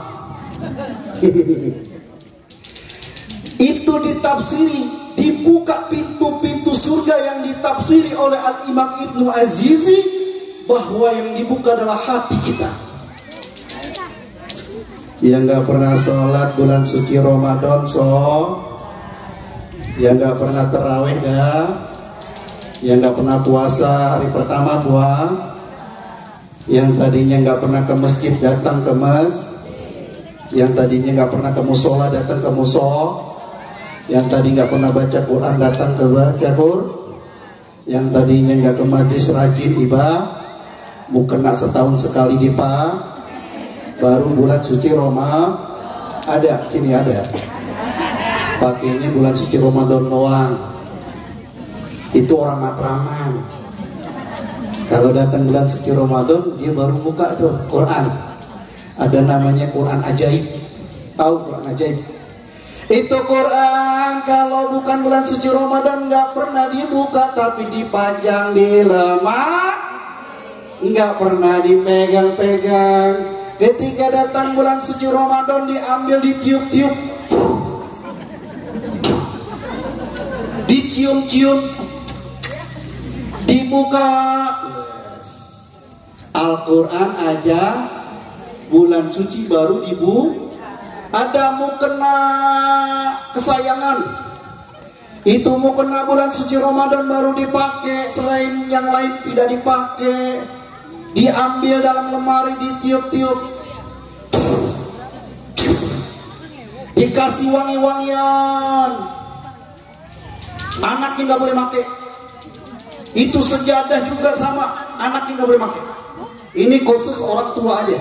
Itu ditafsiri, dibuka pintu-pintu surga yang ditafsiri oleh Al-Imam Ibnu Azizi bahwa yang dibuka adalah hati kita. Yang gak pernah sholat bulan suci Ramadan yang gak pernah terawih dah, yang gak pernah puasa hari pertama yang tadinya gak pernah ke masjid datang ke yang tadinya gak pernah ke musola datang ke musola, yang tadi gak pernah baca Quran datang ke baca Quran, yang tadinya gak ke majlis rajin mau kena setahun sekali baru bulan suci Roma ada, sini ada. Pakainya bulan suci Ramadan doang. Itu orang Matraman. Kalau datang bulan suci Ramadan, dia baru buka tuh Quran. Ada namanya Quran ajaib. Tahu Quran ajaib? Itu Quran kalau bukan bulan suci Ramadan nggak pernah dibuka, tapi dipajang di lemari, nggak pernah dipegang-pegang. Ketika datang bulan suci Ramadan diambil, ditiup-tiup, dicium-cium, dibuka. Al-Quran aja bulan suci baru ada mukena kesayangan. Itu mukena bulan suci Ramadan baru dipakai, selain yang lain tidak dipakai. Diambil dalam lemari, ditiup-tiup, dikasih wangi-wangian. Anaknya nggak boleh pakai. Itu sejadah juga sama, anaknya nggak boleh pakai. Ini khusus orang tua aja.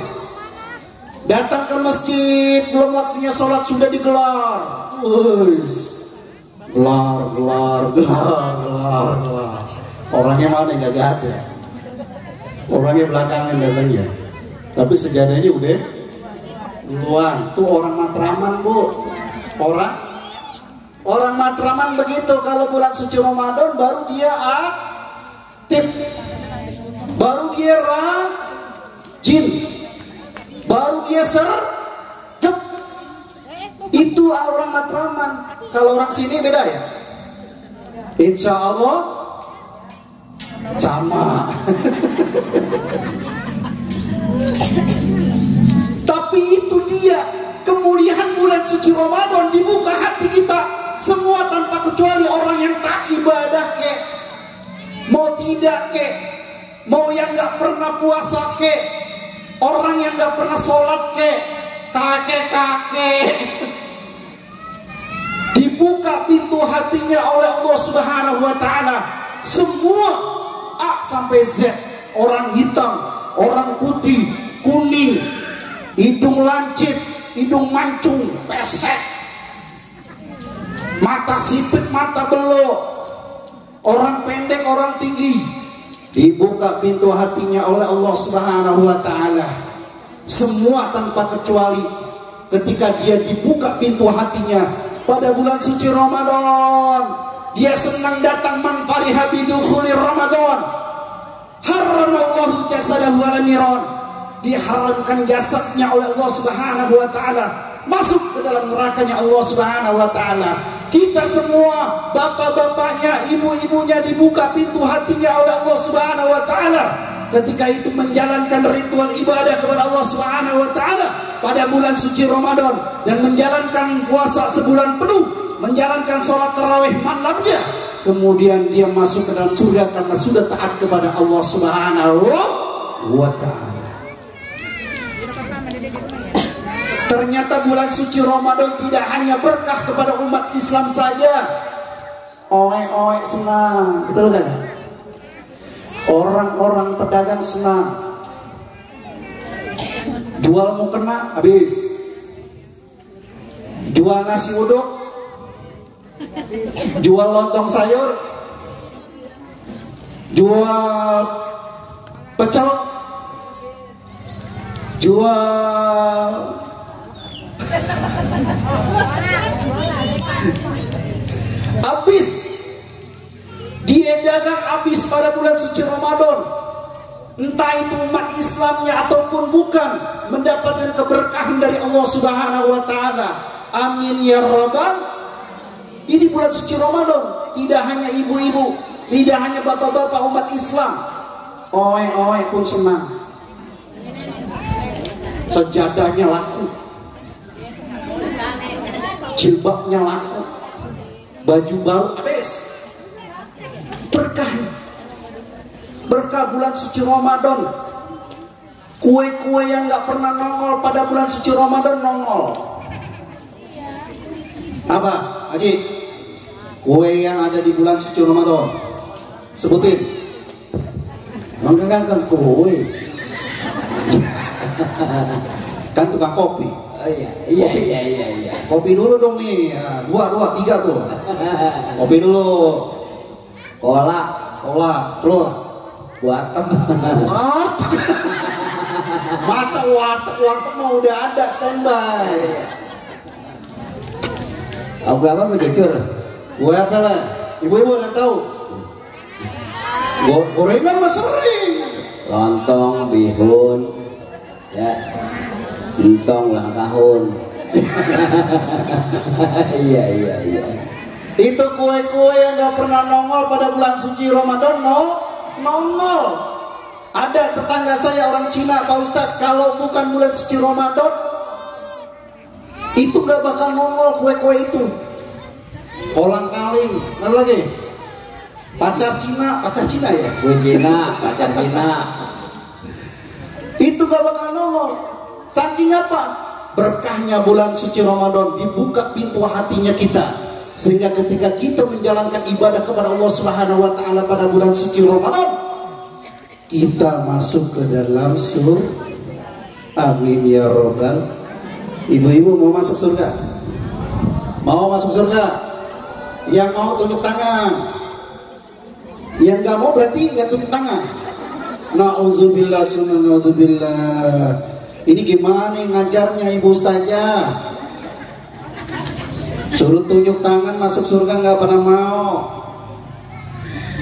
Datang ke masjid, belum waktunya sholat sudah digelar. Gelar. Orangnya mana nggak ada. Orangnya belakangan datangnya, tapi sejadahnya udah duluan. Tuh orang Matraman bu, orang Matraman begitu. Kalau bulan suci Ramadan baru dia aktif, baru dia rajin, baru dia sergap. Itu orang Matraman. Kalau orang sini beda ya. Insya Allah Sama. Tapi itu dia kemuliaan bulan suci Ramadan, dibuka hati kita semua tanpa kecuali orang yang tak ibadah kek, mau tidak kek, mau yang gak pernah puasa kek, orang yang gak pernah sholat kek, kakek-kakek. Dibuka pintu hatinya oleh Allah Subhanahu wa Ta'ala. Semua A sampai Z, orang hitam, orang putih, kuning, hidung lancip, hidung mancung, pesek, mata sipit, mata belok, orang pendek, orang tinggi. Dibuka pintu hatinya oleh Allah Subhanahu wa Ta'ala. Semua tanpa kecuali ketika dia dibuka pintu hatinya pada bulan suci Ramadan, dia senang datang, man fariha bidukhulir Ramadan haramallahu jasadahu ala niran. Diharamkan jasadnya oleh Allah Subhanahu wa Ta'ala masuk ke dalam nerakanya Allah Subhanahu wa Ta'ala. Kita semua, bapak-bapaknya, ibu-ibunya, dibuka pintu hatinya oleh Allah Subhanahu wa Ta'ala ketika itu menjalankan ritual ibadah kepada Allah Subhanahu wa Ta'ala pada bulan suci Ramadan dan menjalankan puasa sebulan penuh, menjalankan sholat tarawih malamnya. Kemudian dia masuk ke dalam surga karena sudah taat kepada Allah Subhanahu wa Ta'ala. Ternyata bulan suci Ramadan tidak hanya berkah kepada umat Islam saja. Oe-oe senang, betul kan? Orang-orang pedagang senang. Jual mukena habis. Jual nasi uduk, jual lontong sayur, jual pecel, jual habis. Dia dagang habis pada bulan suci Ramadan. Entah itu umat Islamnya ataupun bukan, mendapatkan keberkahan dari Allah Subhanahu wa Ta'ala. Amin ya rabbal. Ini bulan suci Ramadan, tidak hanya ibu-ibu, tidak hanya bapak-bapak umat Islam, oe-oe pun senang. Sejadahnya laku, jilbabnya laku, baju baru habis. Berkah, berkah bulan suci Ramadan. Kue-kue yang gak pernah nongol pada bulan suci Ramadan nongol. Apa, Haji? Kue yang ada di bulan suci Ramadan, sebutin. Enggak kan kue. Kan tukang kopi. Oh iya. Kopi dulu dong nih. Nah, dua, tiga tuh. Kopi dulu. Kolak, terus Warteg. Masa warteg mau udah ada standby. Aku apa mau jujur? Gue apa lah? Ibu-ibu udah tahu. Gorengan mah sering. Lontong, bihun, ya, entong ulang tahun. Iya. Itu kue-kue yang gak pernah nongol pada bulan suci Ramadan, nongol. Ada tetangga saya orang Cina, Pak Ustadz, kalau bukan bulan suci Ramadan, itu gak bakal nongol kue-kue itu. Kolang kaling, apa lagi? Pacar Cina ya? Kue Cina, pacar Cina. Itu gak bakal nongol. Saking apa? Berkahnya bulan suci Ramadan, dibuka pintu hatinya kita. Sehingga ketika kita menjalankan ibadah kepada Allah Subhanahu wa Ta'ala pada bulan suci Ramadan, kita masuk ke dalam surga. Amin ya rabbal. Ibu-ibu mau masuk surga? Mau masuk surga? Yang mau tunjuk tangan. Yang gak mau berarti gak tunjuk tangan. Na'udzubillah summa na'udzubillah. Ini gimana ngajarnya Ibu Ustazah? Suruh tunjuk tangan masuk surga nggak pernah mau.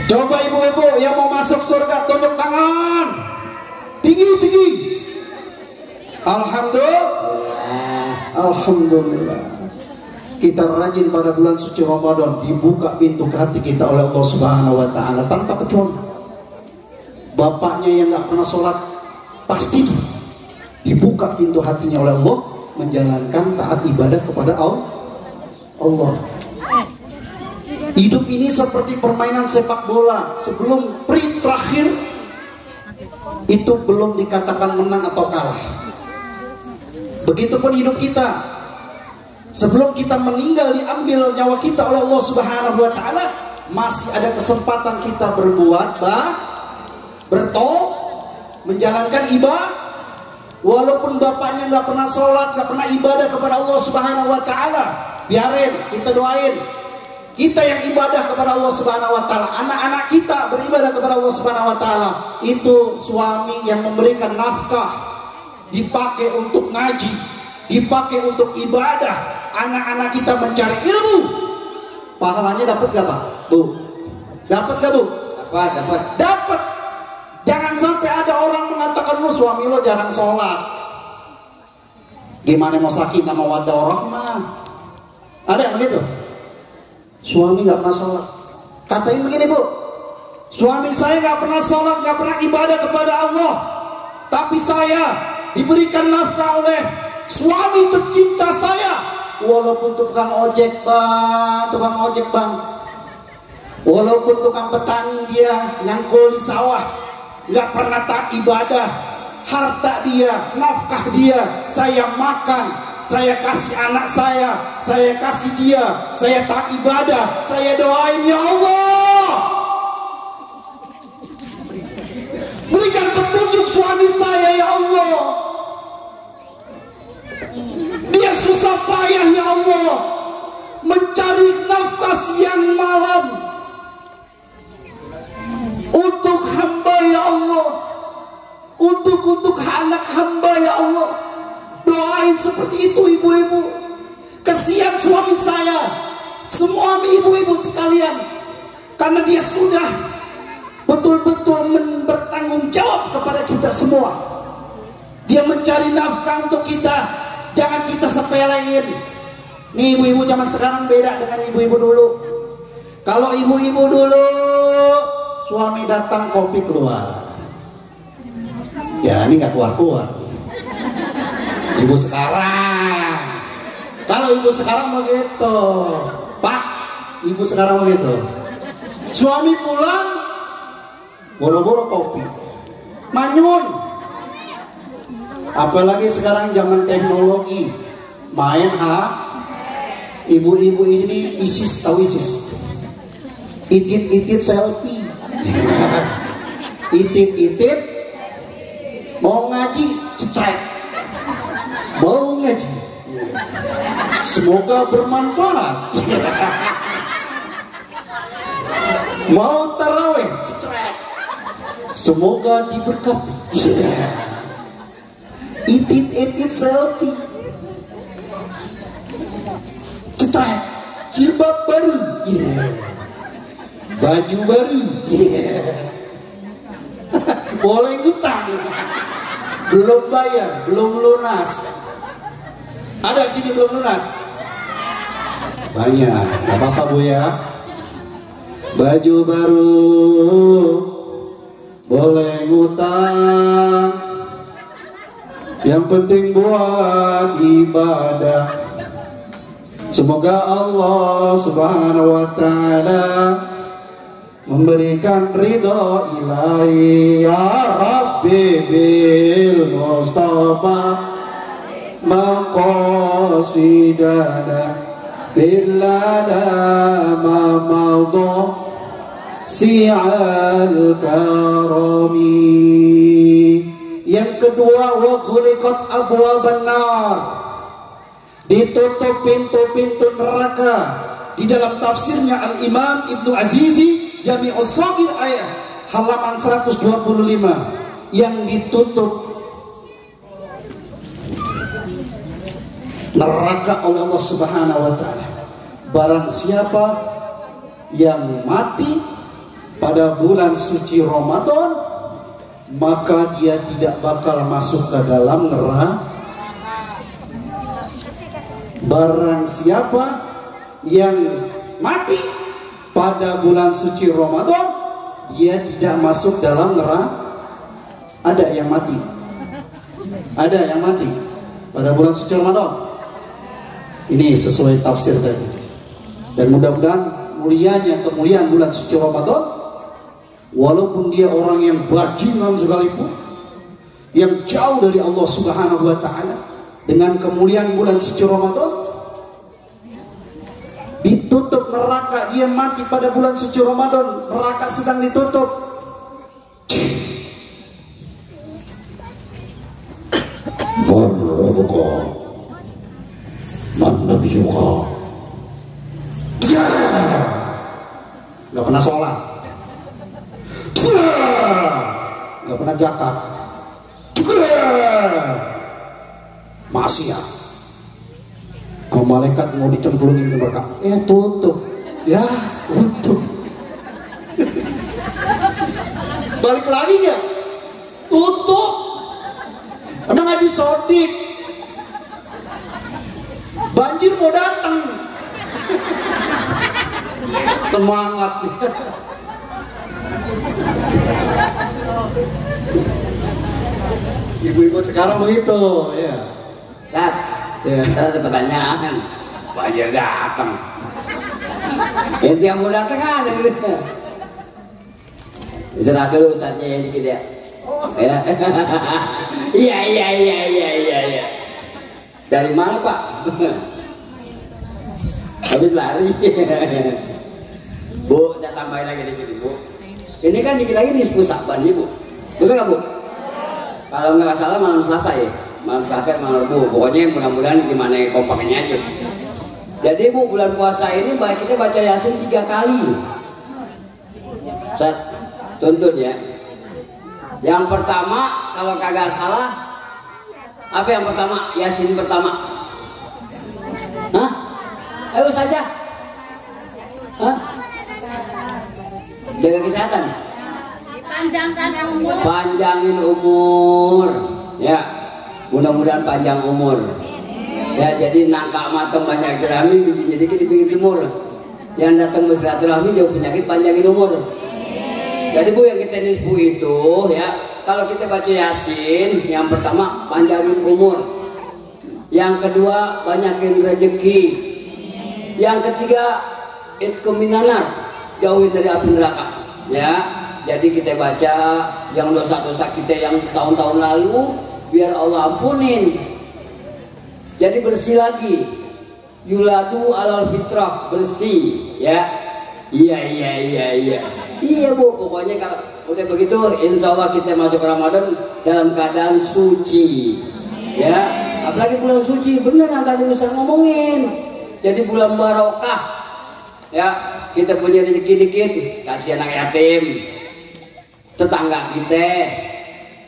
Coba ibu-ibu yang mau masuk surga tunjuk tangan. Tinggi. Alhamdulillah. Kita rajin pada bulan suci Ramadan, dibuka pintu ke hati kita oleh Allah Subhanahu wa Ta'ala tanpa kecuali. bapaknya yang nggak pernah sholat, pasti dibuka pintu hatinya oleh Allah menjalankan taat ibadah kepada Allah. Hidup ini seperti permainan sepak bola. Sebelum perit terakhir itu belum dikatakan menang atau kalah. Begitupun hidup kita. Sebelum kita meninggal diambil nyawa kita oleh Allah Subhanahu wa taala, masih ada kesempatan kita berbuat menjalankan ibadah. Walaupun bapaknya nggak pernah sholat, nggak pernah ibadah kepada Allah Subhanahu wa taala, biarin, kita doain. Kita yang ibadah kepada Allah Subhanahu wa taala, anak-anak kita beribadah kepada Allah Subhanahu wa taala. Itu suami yang memberikan nafkah, dipakai untuk ngaji, dipakai untuk ibadah. Anak-anak kita mencari ilmu, pahalanya dapat gak Pak? Bu? Dapat gak Bu? Dapat. Jangan sampai ada orang mengatakan lu suami lo jarang sholat. Gimana mau sakinah mawaddah warahmah? Ada yang begitu? Suami gak pernah sholat. Katain begini Bu, suami saya gak pernah sholat, gak pernah ibadah kepada Allah, tapi saya diberikan nafkah oleh suami tercinta saya. Walaupun tukang ojek bang, walaupun tukang petani, dia nyangkul di sawah, gak pernah tak ibadah. Harta dia, nafkah dia, saya makan, saya kasih anak saya kasih dia, saya tak ibadah, saya doain, ya Allah, berikan petunjuk suami saya, ya Allah. Dia susah payah, ya Allah, mencari nafkah siang malam untuk hamba, ya Allah, untuk anak hamba, ya Allah. Doain seperti itu ibu-ibu. Kasihan suami saya, semua ibu-ibu sekalian, karena dia sudah betul-betul bertanggung jawab kepada kita semua. Dia mencari nafkah untuk kita. Jangan kita sepelein. Nih ibu-ibu zaman sekarang beda dengan ibu-ibu dulu. Kalau ibu-ibu dulu, suami datang kopi keluar, ya ini gak keluar-keluar. Ibu sekarang, kalau ibu sekarang begitu, Pak, ibu sekarang begitu. Suami pulang, boro-boro kopi, manyun. Apalagi sekarang zaman teknologi, main ibu-ibu ini ISIS, tahu ISIS? Itit selfie. Itit mau ngaji, cetrek. Mau ngaji, semoga bermanfaat. Mau taraweh, cetrek, semoga diberkati. Itit selfie, cetrek, jilbab baru, baju baru, boleh utang, belum bayar, belum lunas. Ada di sini belum lunas? Banyak, gak apa-apa Bu ya. Baju baru, boleh ngutang, yang penting buat ibadah. Semoga Allah Subhanahu wa ta'ala memberikan ridho ilahi, ya Rabbi bil Mustafa maqasidana billana mamadha si'al karami. Yang kedua, wa ghuliqat abwaban nar, ditutup pintu-pintu neraka. Di dalam tafsirnya Al-Imam Ibnu Azizi Jami'us Shaghir ayat halaman 125, yang ditutup neraka oleh Allah Subhanahu wa taala, barang siapa yang mati pada bulan suci Ramadan, maka dia tidak bakal masuk ke dalam neraka. Barang siapa yang mati pada bulan suci Ramadan, dia tidak masuk dalam neraka. Ada yang mati. Ada yang mati pada bulan suci Ramadan. Ini sesuai tafsir tadi. Dan mudah-mudahan mulianya kemuliaan bulan suci Ramadan, walaupun dia orang yang bajingan sekalipun, yang jauh dari Allah Subhanahu wa taala, dengan kemuliaan bulan suci Ramadan, ditutup neraka, dia mati pada bulan suci Ramadan, neraka sedang ditutup. Man rabbuka? Man nabiyuka? Ya, nggak pernah sholat, nggak pernah zakat, maksiat. Kalau malaikat mau dicemplungin ke neraka, tutup, ya tutup. Balik lagi ya, tutup. Emang Haji Sodik, banjir mau datang, semangat. Ibu-ibu sekarang begitu, ya. Tat, Ya. ada pertanyaan. Banjir datang. Itu yang mau datang ada gitu. Istirahat dulu Ustaznya ya dikit ya. Ya. Iya. Dari mana Pak? Habis lari. Bu, saya tambahin lagi dikit Bu. Ini kan dikit lagi nisfu Sa'ban nih Bu. Betul nggak Bu? Kalau nggak salah malam Selasa ya. Malam Selasa, malam Rabu. Pokoknya mudah-mudahan gimana kompaknya aja. Jadi Bu, bulan puasa ini kita baca Yasin 3 kali. Set, tuntun ya. Yang pertama, kalau kagak salah, apa yang pertama? Yasin pertama. Hah? Ayo saja. Hah? Jaga kesehatan. Panjangkan umur. Panjangin umur. Ya, mudah-mudahan panjang umur. Ya, jadi nangka matang banyak jerami, biji dikit di pinggir timur. Yang datang bersilaturahmi jauh penyakit, panjangin umur. Jadi Bu, yang kita nisbu itu ya, kalau kita baca Yasin, yang pertama panjangin umur, yang kedua banyakin rezeki, yang ketiga itqum minan nar, jauhin dari api neraka. Ya, jadi kita baca yang dosa-dosa kita yang tahun-tahun lalu biar Allah ampunin. Jadi bersih lagi. Yuladu alal fitrah, bersih ya. Iya Bu, pokoknya kalau udah begitu insya Allah kita masuk Ramadan dalam keadaan suci ya. Apalagi bulan suci, bener yang tadi Ustaz ngomongin. Jadi bulan barokah ya, kita punya rezeki dikit kasih anak yatim, tetangga kita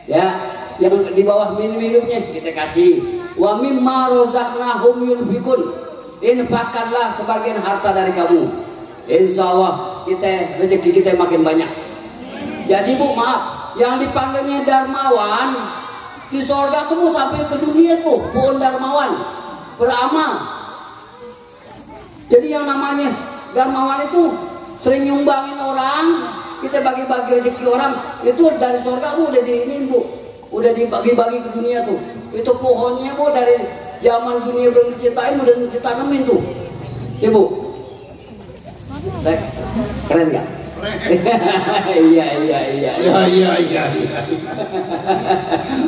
ya, yang di bawah minum-minumnya kita kasih. Wa mimma razaqnahum yunfikun, infakkanlah sebagian harta dari kamu. Insya Allah kita rezeki kita makin banyak. Jadi Bu, maaf, yang dipanggilnya dermawan di sorga tuh sampai ke dunia tuh bukan dermawan, beramal. Jadi yang namanya dermawan itu sering nyumbangin orang, kita bagi-bagi rezeki orang, itu dari sorga Bu udah diinin Bu, udah dibagi-bagi ke dunia tuh. Itu pohonnya Bu dari zaman dunia belum diciptain udah ditanemin tuh, ya Bu. Keren nggak? Iya.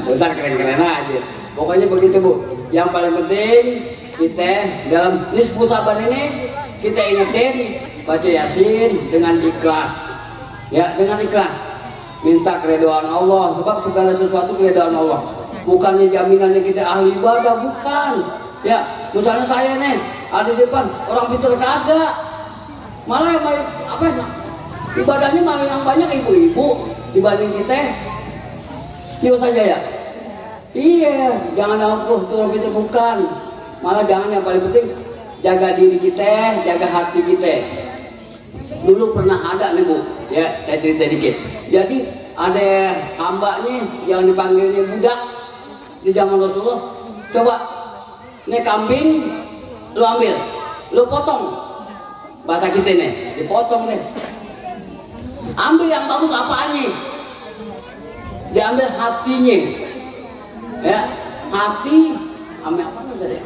Bentar, keren-keren aja. Pokoknya begitu Bu. Yang paling penting kita dalam nisfu Sa'ban ini kita ingetin baca Yasin dengan ikhlas. Ya, dengan ikhlas. Minta keridhaan Allah, sebab segala sesuatu keridhaan Allah. Bukannya jaminannya kita ahli ibadah, bukan. Ya, misalnya saya nih ada di depan orang pintar kagak. Malah yang ibadahnya malah yang banyak ibu-ibu dibanding kita. Itu saja ya. Iya, jangan aku itu bukan. Malah jangan, yang paling penting jaga diri kita, jaga hati kita. Dulu pernah ada nih Bu, ya saya cerita dikit. Jadi ada hambanya yang dipanggilnya budak di zaman Rasulullah. Coba, nih kambing, lu ambil, lu potong. Bahasa kita nih, dipotong deh. Ambil yang bagus apanya? diambil hatinya. Ya, hati ambil apa tuh saya?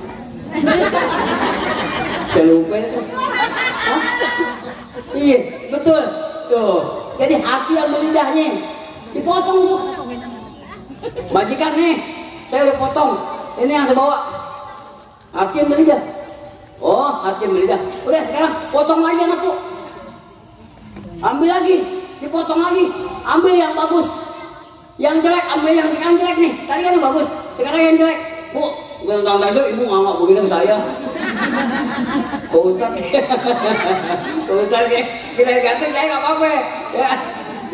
Saya lupa itu. Hah? Iya, betul. Tuh. Jadi hati ambil lidahnya. Dipotong tuh. Majikan nih, saya udah potong. Ini yang saya bawa. Hati ambil lidah. Oh, hati ambil lidah. Udah sekarang potong lagi anak tuh. Ambil lagi, dipotong lagi. Ambil yang bagus. Yang jelek ambil yang jelek nih. Tadi kan yang bagus, sekarang yang jelek. Bu, tentang tadi ibu nggak begini ke saya. Pak Ustadz, Pak Ustadz kita ganti saya nggak apa-apa ya.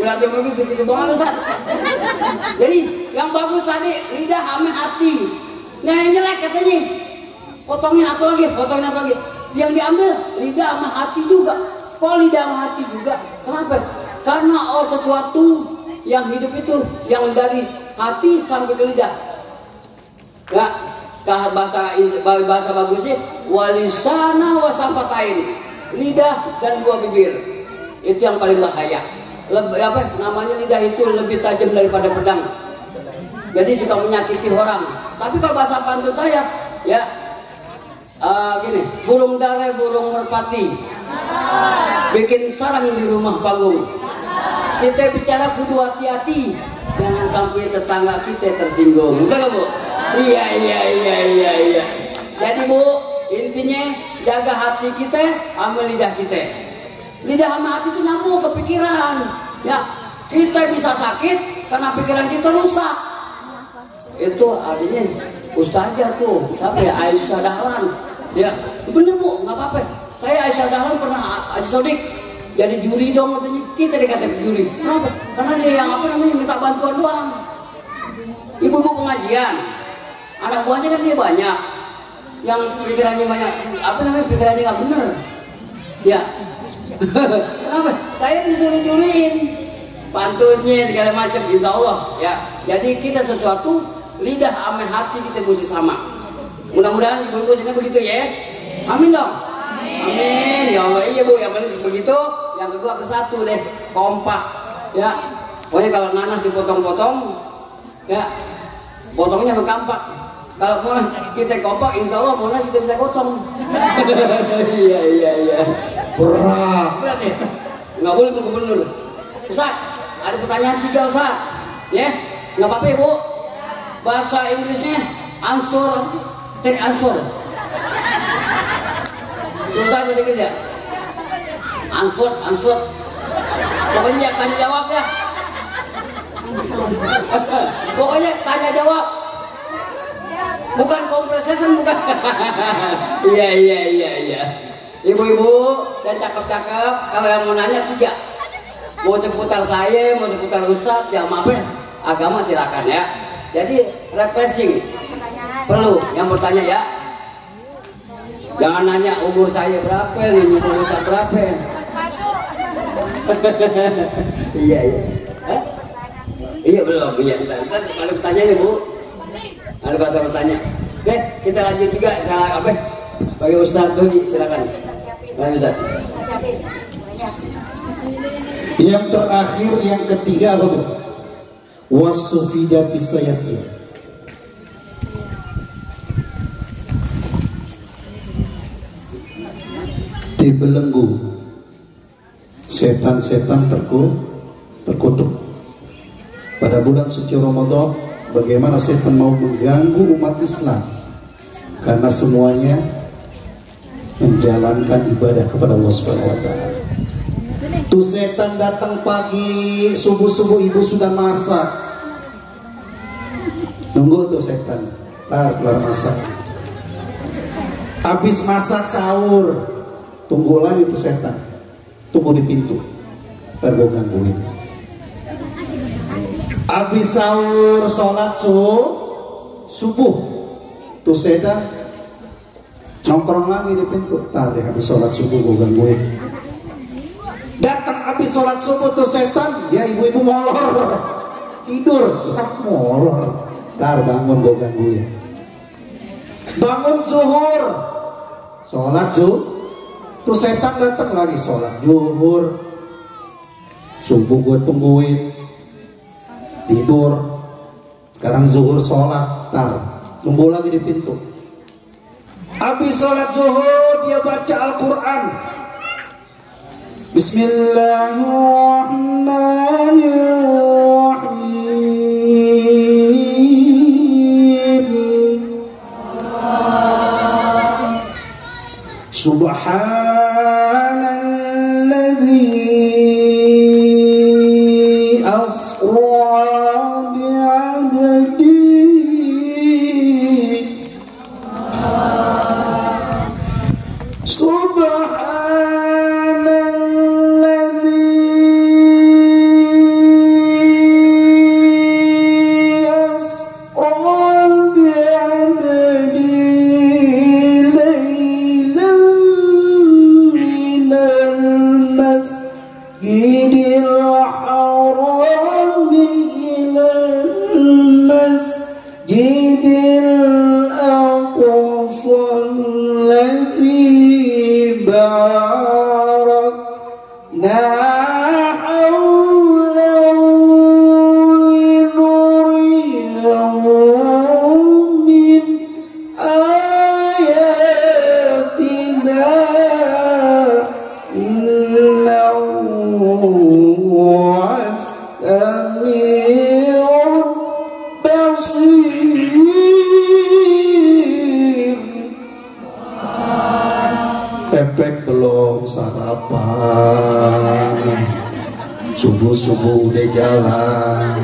Udah tuh begitu banget Ustadz. Jadi yang bagus tadi lidah sama hati. Nah yang jelek katanya potongin atau lagi. Yang diambil lidah sama hati juga. Kok lidah sama hati juga? Kenapa? Karena sesuatu yang hidup itu yang dari hati sampai ke lidah. Ya, bahasa bagusnya walisana wasafatain, lidah dan dua bibir. Itu yang paling bahaya. Namanya lidah itu lebih tajam daripada pedang. Jadi suka menyakiti orang. Tapi kalau bahasa pantun saya, ya gini, burung dara burung merpati, bikin sarang di rumah panggung. Kita bicara kudu hati-hati, jangan sampai tetangga kita tersinggung. Betul Bu? Iya. Jadi Bu, intinya jaga hati kita sama lidah kita. Lidah sama hati itu nyambung ke pikiran. Ya, kita bisa sakit karena pikiran kita rusak. Itu artinya ustazah tuh, siapa ya? Aisyah Dahlan. Ya, bener Bu, nggak apa-apa. Saya Aisyah Dahlan pernah Haji Sodik jadi juri dong katanya. Kita dikatakan juri. Kenapa? Karena dia yang minta bantuan doang. Ibu-ibu pengajian, anak buahnya kan dia banyak. Yang pikirannya banyak, pikirannya nggak bener. Ya. Kenapa? Saya disuruh juriin pantunnya segala macam, insya Allah. Ya. Jadi kita sesuatu lidah sama hati kita mesti sama. Mudah-mudahan ibu-ibu sini begitu ya. Amin dong. Amin. Ya Allah, iya Bu, yang penting begitu. Yang kedua bersatu deh, kompak. Ya. Pokoknya kalau nanas dipotong-potong, ya potongnya berkampak. Kalau mau kita kompak, insya Allah mau kita bisa potong. Iya. Berat ya. Nggak boleh Bu Gubernur. Ustaz, ada pertanyaan 3 Ustaz. Ya, nggak apa-apa ya Bu. Bahasa Inggrisnya answer, take answer. Susah bahasa Inggris ya? Answer. Pokoknya tanya jawab ya. Pokoknya tanya jawab. Bukan conversation, bukan. Iya. Ibu-ibu dan cakep-cakep, kalau yang mau nanya 3. Mau seputar saya, mau seputar Ustadz, ya maaf ya, agama silakan ya. Jadi refreshing perlu yang bertanya ya. Jangan nanya umur saya berapa nih, umur Ustadz berapa. Iya. Iya belum, iya. Ada pertanyaan Bu? Ada bahasa bertanya. Oke, kita lanjut juga salah apa? Bagi Ustadz Dodi, silakan. Lanjut Ustadz. Yang terakhir, yang ketiga apa Bu? Wasufida bisayati. Dibelenggu setan-setan terkutuk. Pada bulan suci Ramadan, bagaimana setan mau mengganggu umat Islam? Karena semuanya menjalankan ibadah kepada Allah Subhanahu wa taala. Tuh setan datang pagi, subuh-subuh ibu sudah masak. Nunggu tuh setan, kelar masak. Habis masak sahur, tunggu lagi tuh setan. Tunggu di pintu, ntar gue gangguin. Habis sahur, sholat subuh, tuh setan nongkrong lagi di pintu. Ntar deh habis sholat subuh gue gangguin. Datang habis sholat subuh tuh setan, ya ibu-ibu molor, tidur, molor. Ntar bangun gue gangguin. Bangun zuhur, sholat tuh setan datang lagi sholat zuhur, subuh gue tungguin. tidur. Sekarang zuhur sholat, nunggu lagi di pintu. Habis sholat zuhur dia baca Al-Quran. Bismillahirrahmanirrahim. Subhanalladzi asra bi'abdihi. Efek belum sarapan, subuh-subuh udah jalan,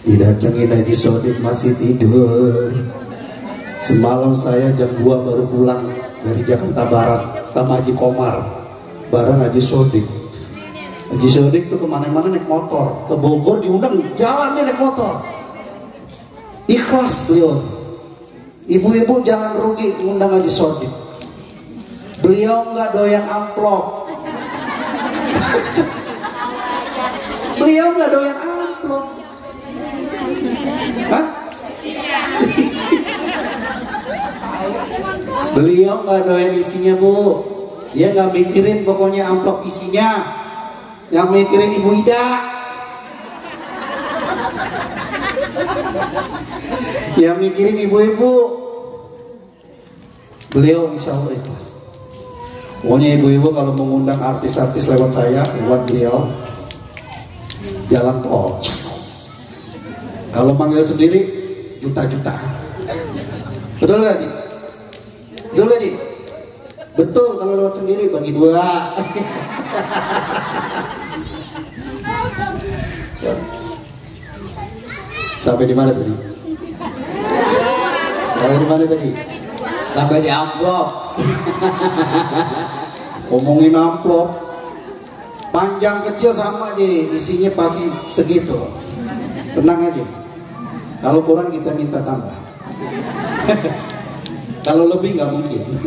didatengin Haji Sodik masih tidur. Semalam saya jam 2 baru pulang dari Jakarta Barat sama Haji Komar bareng Haji Sodik. Haji Sodik tuh kemana-mana naik motor, ke Bogor diundang jalannya naik motor. Ikhlas beliau. Ibu-ibu jangan rugi ngundang Haji Sodik. Beliau nggak doyan amplop. Beliau nggak doyan amplop. Hah? Beliau nggak doyan isinya, Bu. Dia nggak mikirin pokoknya amplop isinya. Yang mikirin Ibu Ida. Yang mikirin ibu-ibu. Beliau insya Allah ikhlas. Pokoknya ibu-ibu kalau mengundang artis-artis lewat saya, lewat beliau, jalan tol. Kalau manggil sendiri, juta-jutaan. Betul gak, Ji? Betul gak, Ji? Betul, kalau lewat sendiri bagi 2. Sampai di mana tadi? Sampai di mana tadi? Sampai di amplop. Ngomongin amplop, panjang kecil sama aja, isinya pasti segitu. Tenang aja. Kalau kurang kita minta tambah. Kalau lebih nggak mungkin.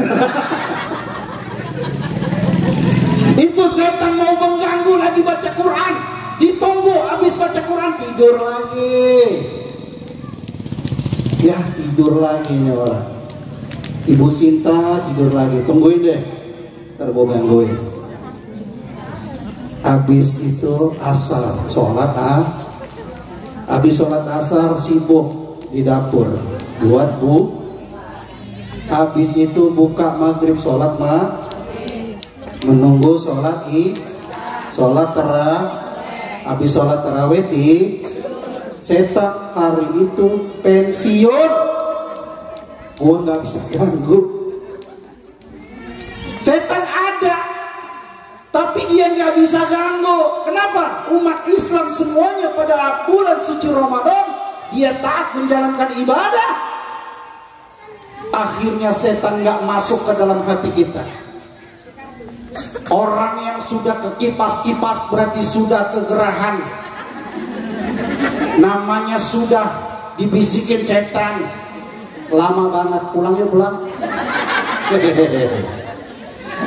Itu setan mau mengganggu lagi baca Quran. Ditunggu habis baca Quran tidur lagi. Ya tidur lagi nih orang. Ibu Sinta tidur lagi. Tungguin deh, ntar gue gangguin. Habis itu asar, sholat habis sholat asar sibuk di dapur buat Bu. Habis itu buka maghrib sholat menunggu sholat habis sholat tarawih setan hari itu pensiun. Gua nggak bisa ganggu. Setan ada, tapi dia nggak bisa ganggu. Kenapa? Umat Islam semuanya pada bulan suci Ramadan dia taat menjalankan ibadah. Akhirnya setan nggak masuk ke dalam hati kita. Orang yang sudah kekipas-kipas berarti sudah kegerahan. Namanya sudah dibisikin setan. Lama banget, pulang yuk pulang.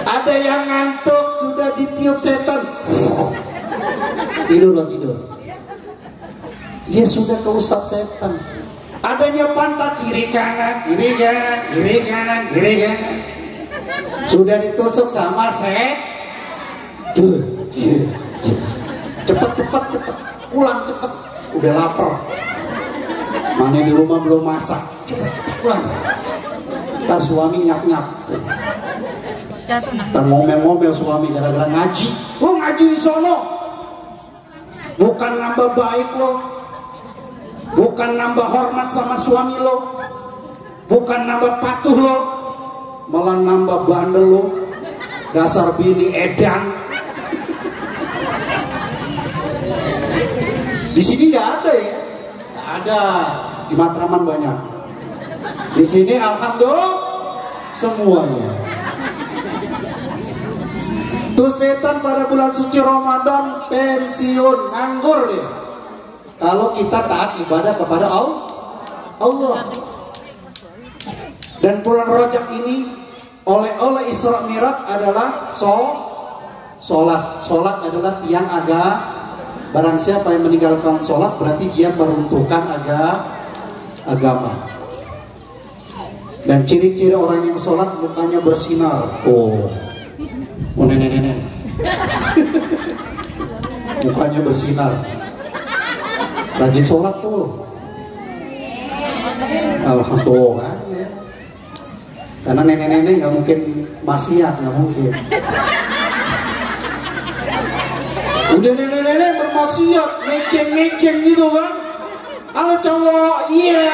Ada yang ngantuk sudah ditiup setan. Tidur loh tidur. Dia sudah keusap setan. Adanya pantat kiri kanan, kiri kanan, kiri kanan, kiri kanan. Sudah ditusuk sama cepet pulang cepet udah lapar. Mana di rumah belum masak, cepet pulang. Ntar suami nyap-nyap. Ntar ngomel-ngomel suami gara-gara ngaji. Lo ngaji di sono, bukan nambah baik lo, bukan nambah hormat sama suami lo, bukan nambah patuh lo, malah nambah bandel lo. Dasar bini edan. Di sini nggak ada ya? Nggak ada. Di Matraman banyak. Di sini alhamdulillah semuanya. Tuh setan pada bulan suci Ramadan pensiun, nganggur dia. Kalau kita taat ibadah kepada Allah. Dan bulan Rajab ini oleh Isra Mi'raj adalah sholat. Sholat adalah tiang agama. Barang siapa yang meninggalkan sholat berarti dia meruntuhkan agama. Dan ciri-ciri orang yang sholat mukanya bersinar. Oh nenek. Mukanya bersinar. Rajin sholat tuh. Alhamdulillah. Karena nenek-nenek nggak mungkin maksiat, nggak mungkin. Udah nenek-nenek bermaksiat, mekeng gitu kan? Ala cowok, iya.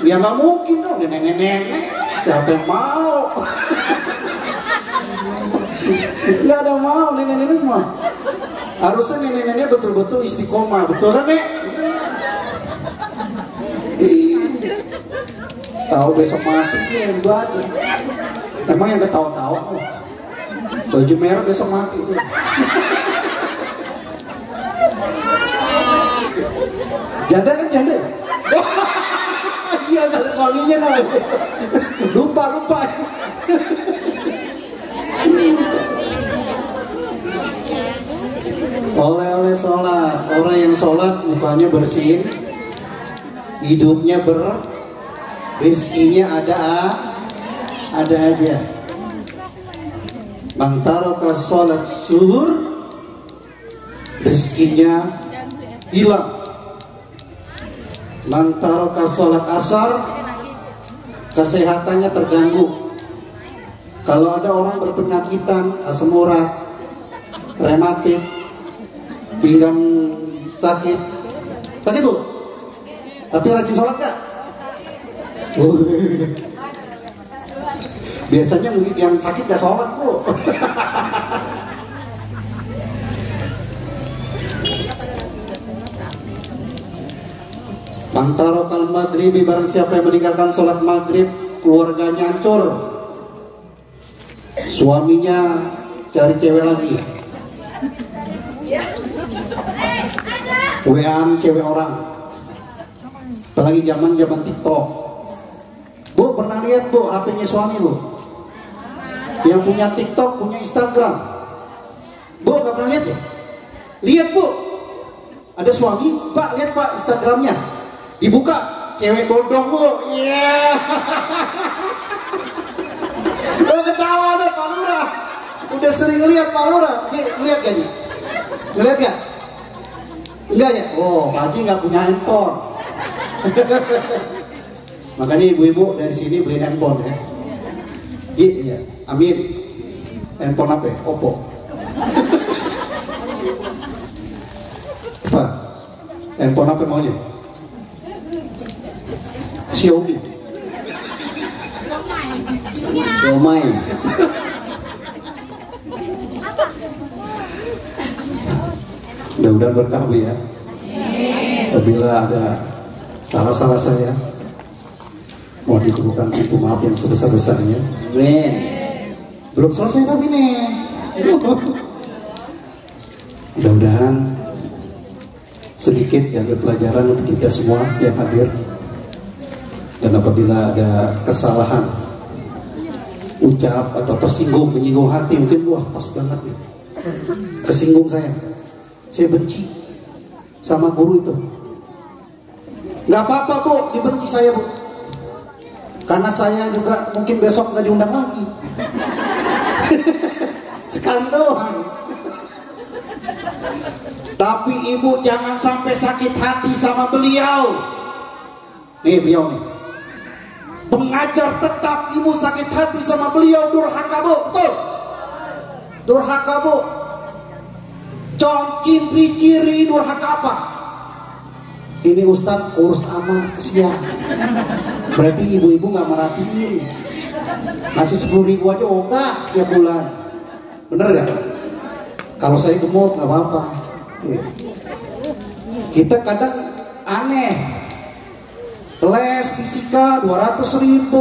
Ya nggak mungkin dong, nenek-nenek. Siapa yang mau? Nggak ada mau nenek-nenek mah. Harusnya nenek-nenek betul-betul istiqomah, betul kan nek? Tahu besok mati yang baju. Emang yang ketawa-tawa baju merah besok mati. Janda kan janda. Iya ada suaminya nah. Lupa. Oleh sholat. Orang yang sholat mukanya bersih, hidupnya rizkinya ada aja. Man taraka sholat zuhur, rizkinya hilang. Man taraka sholat asar, kesehatannya terganggu. Kalau ada orang berpenyakitan, asam urat, rematik, pinggang sakit, sakit bu, tapi rajin sholat gak? Biasanya yang sakit gak sholat bu. Mantarokal maghribi, barang siapa yang meninggalkan sholat maghrib, keluarganya hancur. Suaminya cari cewek lagi, WA-an cewek orang. Apalagi zaman TikTok. Bu, pernah lihat bu HP-nya suami bu? Yang punya TikTok, punya Instagram. Bu, gak pernah lihat ya? Lihat bu, ada suami, pak lihat pak Instagramnya. Dibuka, cewek bodong bu. Iya. Lo ketawa deh Pak Lurah. Udah sering lihat Pak Lurah. Lihat gak nih? Ngeliat gak? Enggak ya? Oh, Pak Haji gak punya handphone. Makanya ibu-ibu dari sini beli handphone ya. Iya, amin. Handphone apa ya? Oppo. Apa? Handphone apa maunya? Xiaomi. Mudah-mudahan berkah bu ya. Apabila ada salah-salah saya, mohon dikeluhkan pintu maaf yang sebesar-besarnya. Amin. Belum selesai tapi nih. Mudah-mudahan sedikit ya pelajaran untuk kita semua yang hadir. Dan apabila ada kesalahan ucap atau tersinggung, menyinggung hati, mungkin wah pas banget nih, kesinggung saya benci sama guru itu. Nggak apa-apa bu, dibenci saya bu, karena saya juga mungkin besok nggak diundang lagi. Sekali doang. Tapi ibu jangan sampai sakit hati sama beliau. Nih beliau nih. Pengajar tetap ibu sakit hati sama beliau, durhaka bu, betul? Durhaka bu. Ciri durhaka apa? Ini Ustadz urus amal kesian. Berarti ibu-ibu nggak merhatiin. Ngasih 10.000 aja ogah tiap bulan. Bener gak? Kalau saya gemuk nggak apa-apa. Kita kadang aneh. Les fisika 200.000,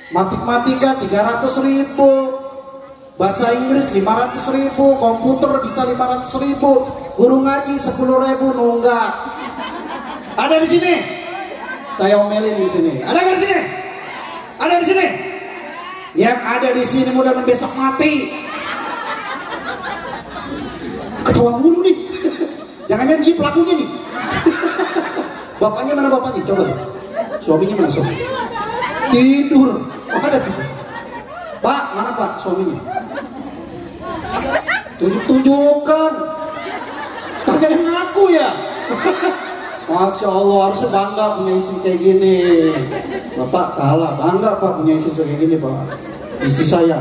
matematika 300.000, bahasa Inggris 500.000, komputer bisa 500.000, guru ngaji 10.000 nunggak. Ada di sini? Saya omelin di sini. Ada nggak di sini? Ada di sini? Yang ada di sini mudah-mudahan besok mati. Ketawa mulu nih. Jangan dia pelakunya nih. Bapaknya mana bapaknya? Coba deh. Suaminya mana suami? Tidur. Oh, ada tidur. Pak, mana Pak suaminya? Tunjukkan. Kagak yang ngaku ya. Masya Allah, harusnya bangga punya istri kayak gini. Bapak salah, bangga Pak punya istri kayak gini Pak. Istri saya.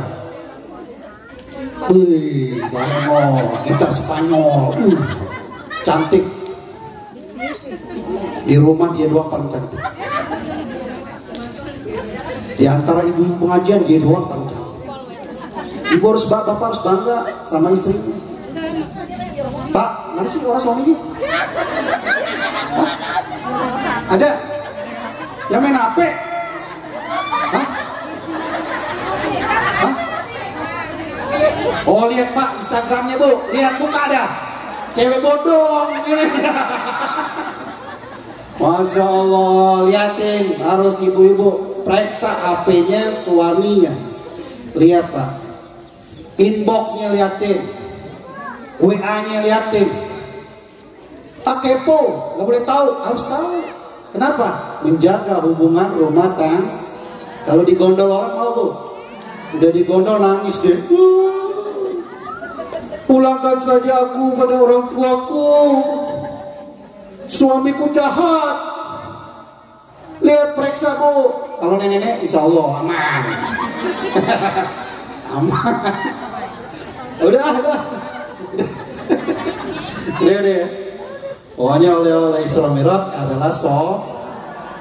Wih, Barno, gitar Spanyol. Cantik. Di rumah dia doang paling cantik. Di antara ibu pengajian dia doang paling cantik. Ibu harus bapak harus bangga sama istrinya. Pak, mana sih orang suaminya? Hah? Ada? Yang main HP? Hah? Hah? Oh lihat Pak Instagramnya bu, lihat buka ada. Cewek bodong ini. Masya Allah, liatin, harus ibu-ibu periksa HP-nya suaminya. Lihat Pak, inbox-nya liatin, WA-nya liatin. Kepo, nggak boleh tahu, harus tahu. Kenapa? Menjaga hubungan rumah tangga. Kalau digondol orang mau bu, udah digondol nangis deh. Pulangkan saja aku pada orang tuaku. Suamiku jahat. Lihat periksa bu. Kalau nenek-nenek insya Allah aman. Aman. Udah. Deh. Pokoknya oleh Isra Mi'raj adalah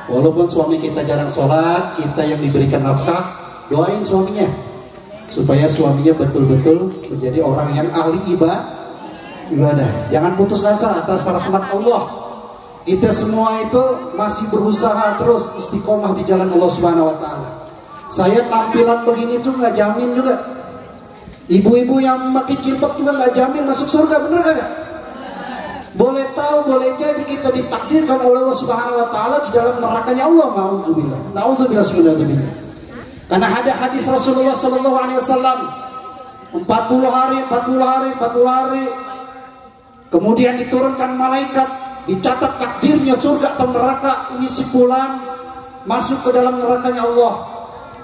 walaupun suami kita jarang sholat, kita yang diberikan nafkah, doain suaminya supaya suaminya betul-betul menjadi orang yang ahli ibadah. Jangan putus asa atas rahmat Allah. Kita semua itu masih berusaha terus istiqomah di jalan Allah Subhanahu wa taala. Saya tampilan begini tuh nggak jamin juga. Ibu-ibu yang pakai jilbab juga nggak jamin masuk surga, bener kagak? Boleh tahu, boleh jadi kita ditakdirkan oleh Allah Subhanahu wa taala di dalam nerakanya Allah. Nauzubillah. Karena ada hadis Rasulullah sallallahu alaihi wasallam 40 hari. Kemudian diturunkan malaikat, dicatat takdirnya surga atau neraka. Ini si fulan masuk ke dalam nerakanya Allah.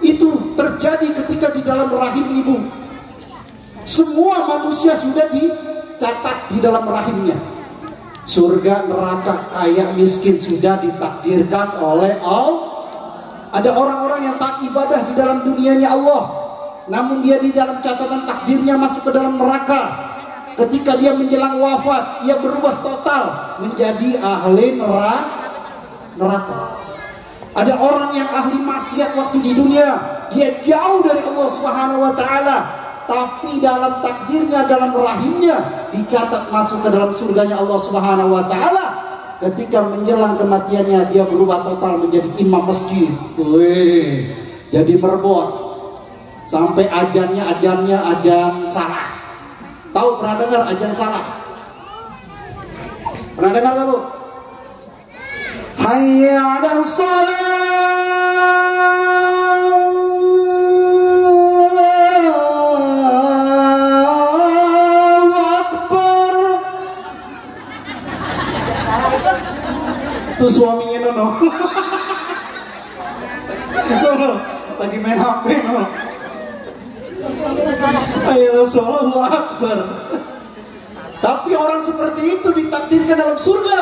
Itu terjadi ketika di dalam rahim ibu. Semua manusia sudah dicatat di dalam rahimnya. Surga, neraka, kaya, miskin sudah ditakdirkan oleh Allah. Ada orang-orang yang tak ibadah di dalam dunianya Allah, namun dia di dalam catatan takdirnya masuk ke dalam neraka. Ketika dia menjelang wafat, ia berubah total menjadi ahli neraka. Ada orang yang ahli maksiat waktu di dunia, dia jauh dari Allah Subhanahu wa taala, tapi dalam takdirnya, dalam rahimnya dicatat masuk ke dalam surganya Allah Subhanahu wa taala. Ketika menjelang kematiannya dia berubah total menjadi imam masjid. Jadi merbot. Sampai ajannya ajan salah. Tahu pernah dengar ajan salah? Pernah dengar enggak, Bu? Hayya 'alas tuh suaminya Nono. Lagi main HP Nono. Ayo Allahu Akbar. Tapi orang seperti itu ditakdirkan dalam surga.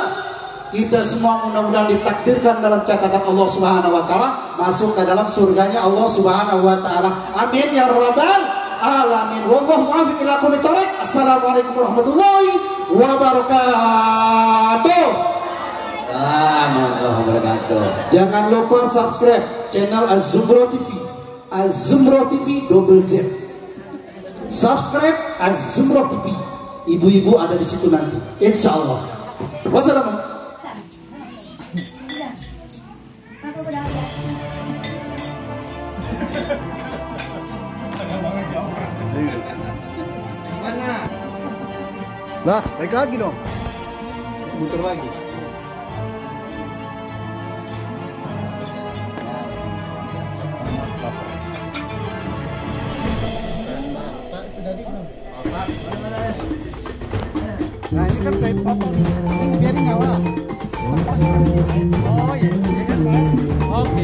Kita semua mudah-mudahan ditakdirkan dalam catatan Allah Subhanahu wa taala masuk ke dalam surganya Allah Subhanahu wa taala. Amin ya rabbal alamin. Wallahu muwaffiq ila aqwamit thoriq. Assalamualaikum warahmatullahi wabarakatuh. Assalamualaikum wabarakatuh. Jangan lupa subscribe channel Az-Zumro TV. Az-Zumro TV double Z. Subscribe Az-Zumro TV. Ibu-ibu ada di situ nanti, insya Allah. Wassalamualaikum. Lah, baik lagi dong. Muter lagi. Nah ini kan kayak potong. Ini biarin nyala. Oh iya, iya kan? Oke.